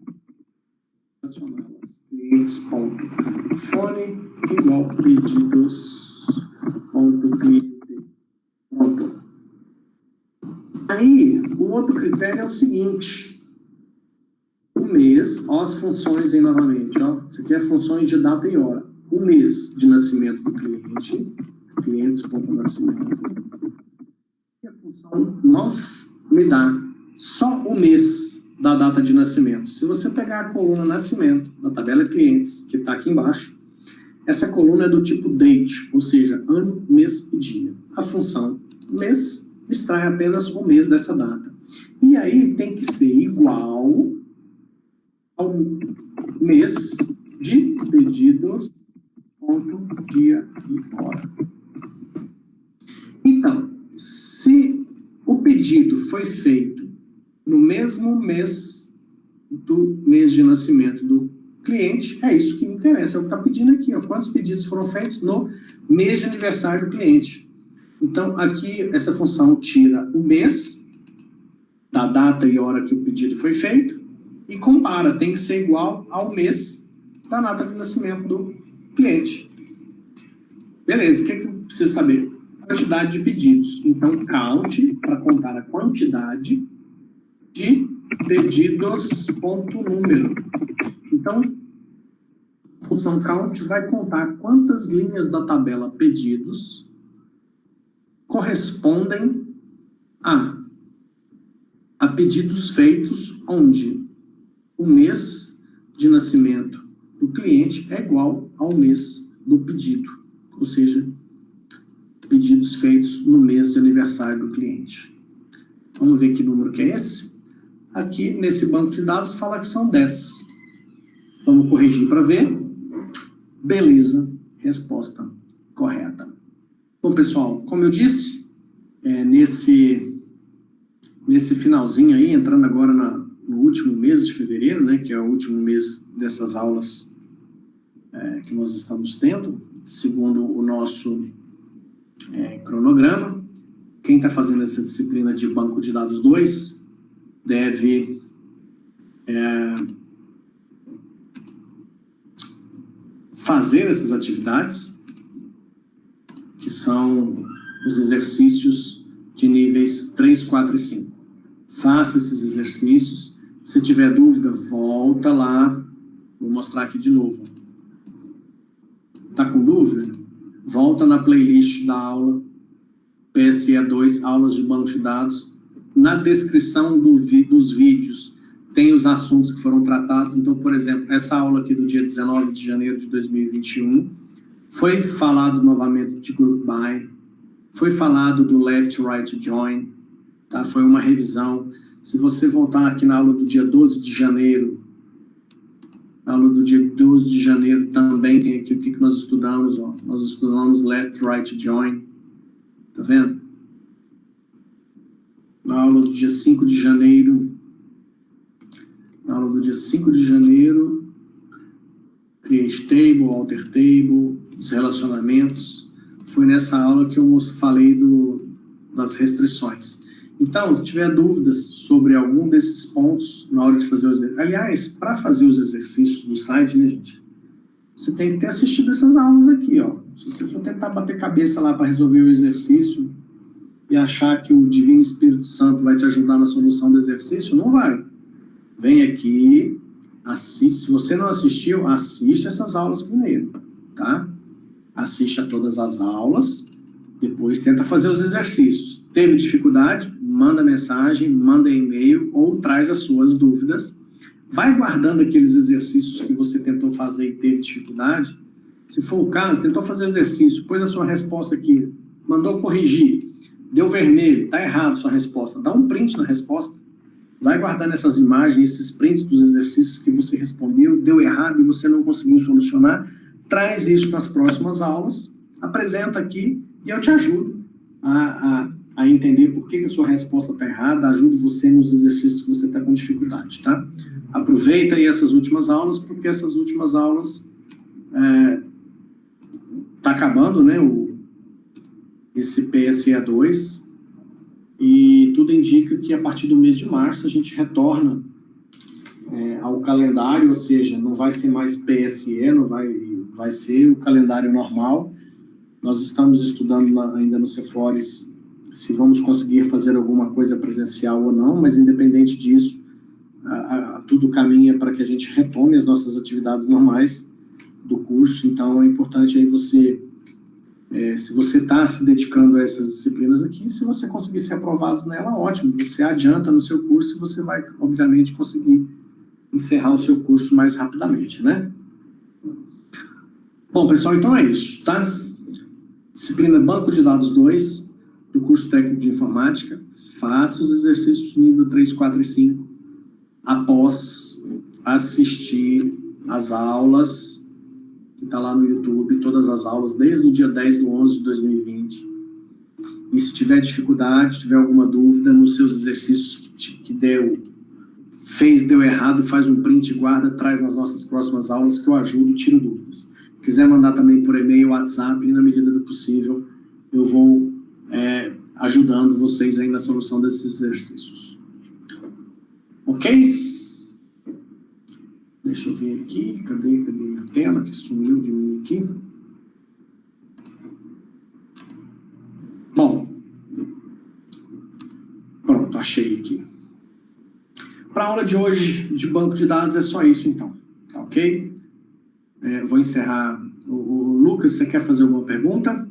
relacioná-las. Clientes.fone igual pedidos.cliente. Pronto. Aí, o outro critério é o seguinte. O mês, ó as funções aí novamente, ó. Isso aqui é funções de data e hora. O mês de nascimento do cliente, clientes.nascimento. E a função não me dá só o mês da data de nascimento. Se você pegar a coluna nascimento da tabela clientes, que está aqui embaixo, essa coluna é do tipo date, ou seja, ano, mês e dia. A função mês extrai apenas o mês dessa data. E aí tem que ser igual ao mês de pedidos, ponto, dia e hora. Então, se o pedido foi feito no mesmo mês do mês de nascimento do cliente, é isso que me interessa, é o que está pedindo aqui, ó, quantos pedidos foram feitos no mês de aniversário do cliente. Então, aqui, essa função tira o mês, da data e hora que o pedido foi feito, e compara, tem que ser igual ao mês da data de nascimento do cliente. Beleza, o que eu preciso saber? Quantidade de pedidos. Então, count, para contar a quantidade de pedidos, ponto número. Então, a função count vai contar quantas linhas da tabela pedidos correspondem a pedidos feitos onde o mês de nascimento do cliente é igual ao mês do pedido, ou seja, pedidos feitos no mês de aniversário do cliente. Vamos ver que número que é esse? Aqui, nesse banco de dados, fala que são 10. Vamos corrigir para ver. Beleza, resposta correta. Bom, pessoal, como eu disse, nesse finalzinho aí, entrando agora no último mês de fevereiro, né, que é o último mês dessas aulas que nós estamos tendo, segundo o nosso cronograma. Quem está fazendo essa disciplina de Banco de Dados 2 deve fazer essas atividades, que são os exercícios de níveis 3, 4 e 5. Faça esses exercícios. Se tiver dúvida, volta lá. Vou mostrar aqui de novo. Está com dúvida? Volta na playlist da aula, PSE 2, aulas de banco de dados. Na descrição dos vídeos tem os assuntos que foram tratados. Então, por exemplo, essa aula aqui do dia 19 de janeiro de 2021, foi falado novamente de Group By, foi falado do Left Right Join, tá? Foi uma revisão. Se você voltar aqui na aula do dia 12 de janeiro, na aula do dia 12 de janeiro também tem aqui o que nós estudamos, ó. Nós estudamos Left Right Join, tá vendo? Na aula do dia 5 de janeiro, Create Table, Alter Table, os relacionamentos. Foi nessa aula que eu falei das restrições. Então, se tiver dúvidas sobre algum desses pontos na hora de fazer os exercícios... Aliás, para fazer os exercícios do site, né, gente? Você tem que ter assistido essas aulas aqui, ó. Se você for tentar bater cabeça lá para resolver o exercício e achar que o Divino Espírito Santo vai te ajudar na solução do exercício, não vai. Vem aqui, assiste. Se você não assistiu, assiste essas aulas primeiro, tá? Assiste a todas as aulas, depois tenta fazer os exercícios. Teve dificuldade? Manda mensagem, manda e-mail ou traz as suas dúvidas. Vai guardando aqueles exercícios que você tentou fazer e teve dificuldade. Se for o caso, tentou fazer o exercício, pôs a sua resposta aqui, mandou corrigir, deu vermelho, está errado a sua resposta. Dá um print na resposta. Vai guardando essas imagens, esses prints dos exercícios que você respondeu, deu errado e você não conseguiu solucionar. Traz isso nas próximas aulas, apresenta aqui e eu te ajudo a entender por que a sua resposta está errada, ajudo você nos exercícios que você está com dificuldade, tá? Aproveita aí essas últimas aulas, porque essas últimas aulas está acabando, né, esse PSE 2, e tudo indica que a partir do mês de março a gente retorna ao calendário, ou seja, não vai ser mais PSE, vai ser o calendário normal. Nós estamos estudando ainda no Cefores se vamos conseguir fazer alguma coisa presencial ou não, mas independente disso, tudo caminha para que a gente retome as nossas atividades normais do curso. Então é importante aí você, se você está se dedicando a essas disciplinas aqui, se você conseguir ser aprovado nela, ótimo, você adianta no seu curso e você vai, obviamente, conseguir encerrar o seu curso mais rapidamente, né? Bom, pessoal, então é isso, tá? Disciplina Banco de Dados 2, do curso técnico de informática. Faça os exercícios nível 3, 4 e 5 após assistir as aulas que está lá no YouTube, todas as aulas, desde o dia 10/11 de 2020. E se tiver dificuldade, tiver alguma dúvida nos seus exercícios que deu, deu errado, faz um print, guarda, traz nas nossas próximas aulas que eu ajudo e tiro dúvidas. Quiser mandar também por e-mail, WhatsApp, e na medida do possível eu vou ajudando vocês aí na solução desses exercícios. Ok? Deixa eu ver aqui, cadê minha tela que sumiu de mim aqui? Bom, pronto, achei aqui. Para a aula de hoje de banco de dados é só isso então, tá ok? Vou encerrar. O Lucas, você quer fazer alguma pergunta?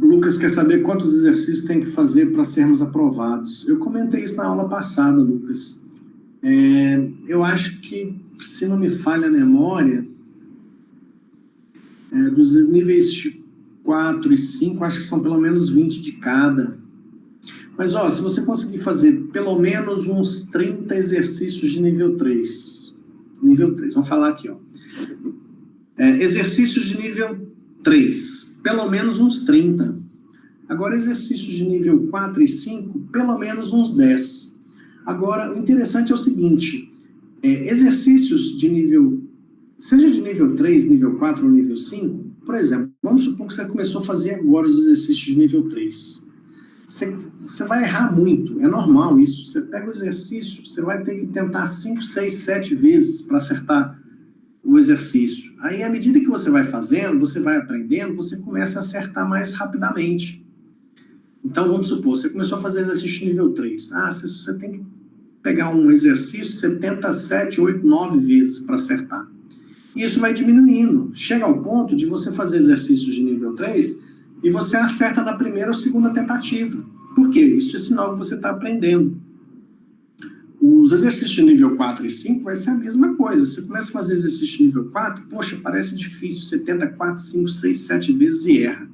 Lucas quer saber quantos exercícios tem que fazer para sermos aprovados. Eu comentei isso na aula passada, Lucas. Eu acho que, se não me falha a memória, dos níveis 4 e 5, acho que são pelo menos 20 de cada. Mas, ó, se você conseguir fazer pelo menos uns 30 exercícios de nível 3. Nível 3, vamos falar aqui, ó. Exercícios de nível 3, pelo menos uns 30. Agora, exercícios de nível 4 e 5, pelo menos uns 10. Agora, o interessante é o seguinte, exercícios de nível, seja de nível 3, nível 4 ou nível 5, por exemplo, vamos supor que você começou a fazer agora os exercícios de nível 3. Você vai errar muito, é normal isso. Você pega o exercício, você vai ter que tentar 5, 6, 7 vezes para acertar o exercício. Aí, à medida que você vai fazendo, você vai aprendendo, você começa a acertar mais rapidamente. Então, vamos supor, você começou a fazer exercício nível 3. Você tem que pegar um exercício, você tenta 7, 8, 9 vezes para acertar. E isso vai diminuindo. Chega ao ponto de você fazer exercícios de nível 3 e você acerta na primeira ou segunda tentativa. Por quê? Isso é sinal que você está aprendendo. Os exercícios de nível 4 e 5 vai ser a mesma coisa. Você começa a fazer exercício de nível 4, poxa, parece difícil. Você tenta 4, 5, 6, 7 vezes e erra.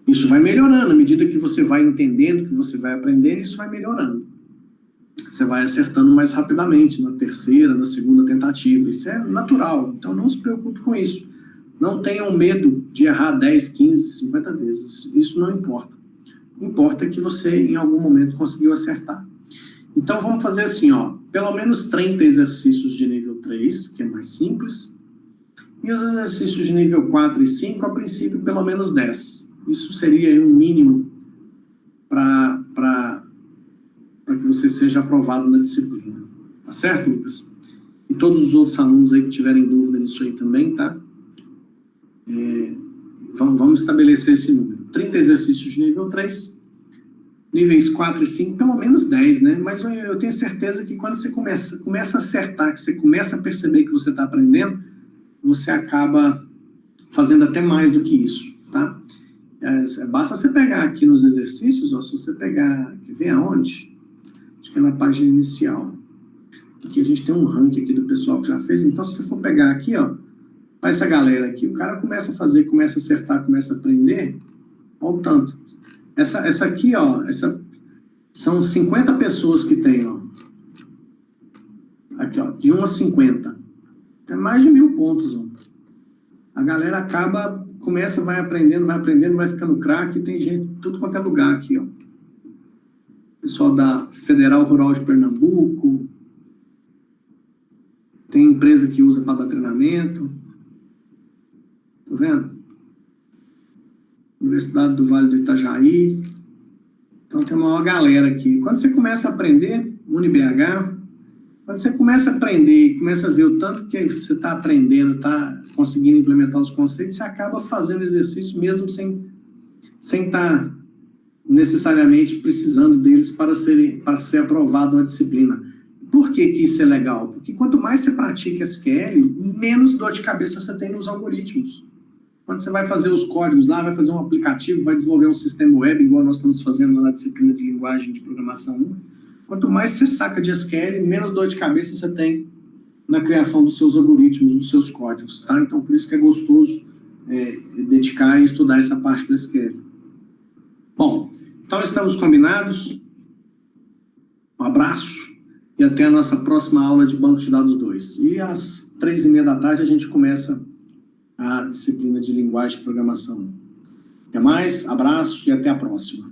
Isso vai melhorando, à medida que você vai entendendo, que você vai aprendendo, isso vai melhorando. Você vai acertando mais rapidamente na terceira, na segunda tentativa. Isso é natural, então não se preocupe com isso. Não tenham medo de errar 10, 15, 50 vezes. Isso não importa. O que importa é que você, em algum momento, conseguiu acertar. Então, vamos fazer assim, ó, pelo menos 30 exercícios de nível 3, que é mais simples, e os exercícios de nível 4 e 5, a princípio, pelo menos 10. Isso seria um mínimo para que você seja aprovado na disciplina. Tá certo, Lucas? E todos os outros alunos aí que tiverem dúvida nisso aí também, tá? Vamos estabelecer esse número. 30 exercícios de nível 3, níveis 4 e 5, pelo menos 10, né? Mas eu tenho certeza que quando você começa a acertar, que você começa a perceber que você está aprendendo, você acaba fazendo até mais do que isso, tá? Basta você pegar aqui nos exercícios, ó, se você pegar, quer ver aonde? Acho que é na página inicial. Aqui a gente tem um ranking aqui do pessoal que já fez, então se você for pegar aqui, ó, para essa galera aqui, o cara começa a fazer, começa a acertar, começa a aprender, olha o tanto. Essa aqui, ó, são 50 pessoas que tem, ó. Aqui, ó, de 1 a 50. Tem mais de 1000 pontos, ó. A galera começa, vai aprendendo, vai ficando craque, tem gente, tudo quanto é lugar aqui, ó. Pessoal da Federal Rural de Pernambuco, tem empresa que usa para dar treinamento, tá vendo? Universidade do Vale do Itajaí, então tem uma maior galera aqui. Quando você começa a aprender, UniBH, quando você começa a aprender e começa a ver o tanto que você está aprendendo, está conseguindo implementar os conceitos, você acaba fazendo exercício mesmo sem estar necessariamente precisando deles para ser aprovado na disciplina. Por que isso é legal? Porque quanto mais você pratica SQL, menos dor de cabeça você tem nos algoritmos. Quando você vai fazer os códigos lá, vai fazer um aplicativo, vai desenvolver um sistema web, igual nós estamos fazendo lá na disciplina de linguagem de programação 1, quanto mais você saca de SQL, menos dor de cabeça você tem na criação dos seus algoritmos, dos seus códigos, tá? Então, por isso que é gostoso dedicar e estudar essa parte do SQL. Bom, então estamos combinados. Um abraço e até a nossa próxima aula de Banco de Dados 2. E às 3h30 da tarde a gente começa a disciplina de linguagem de programação. Até mais, abraço e até a próxima.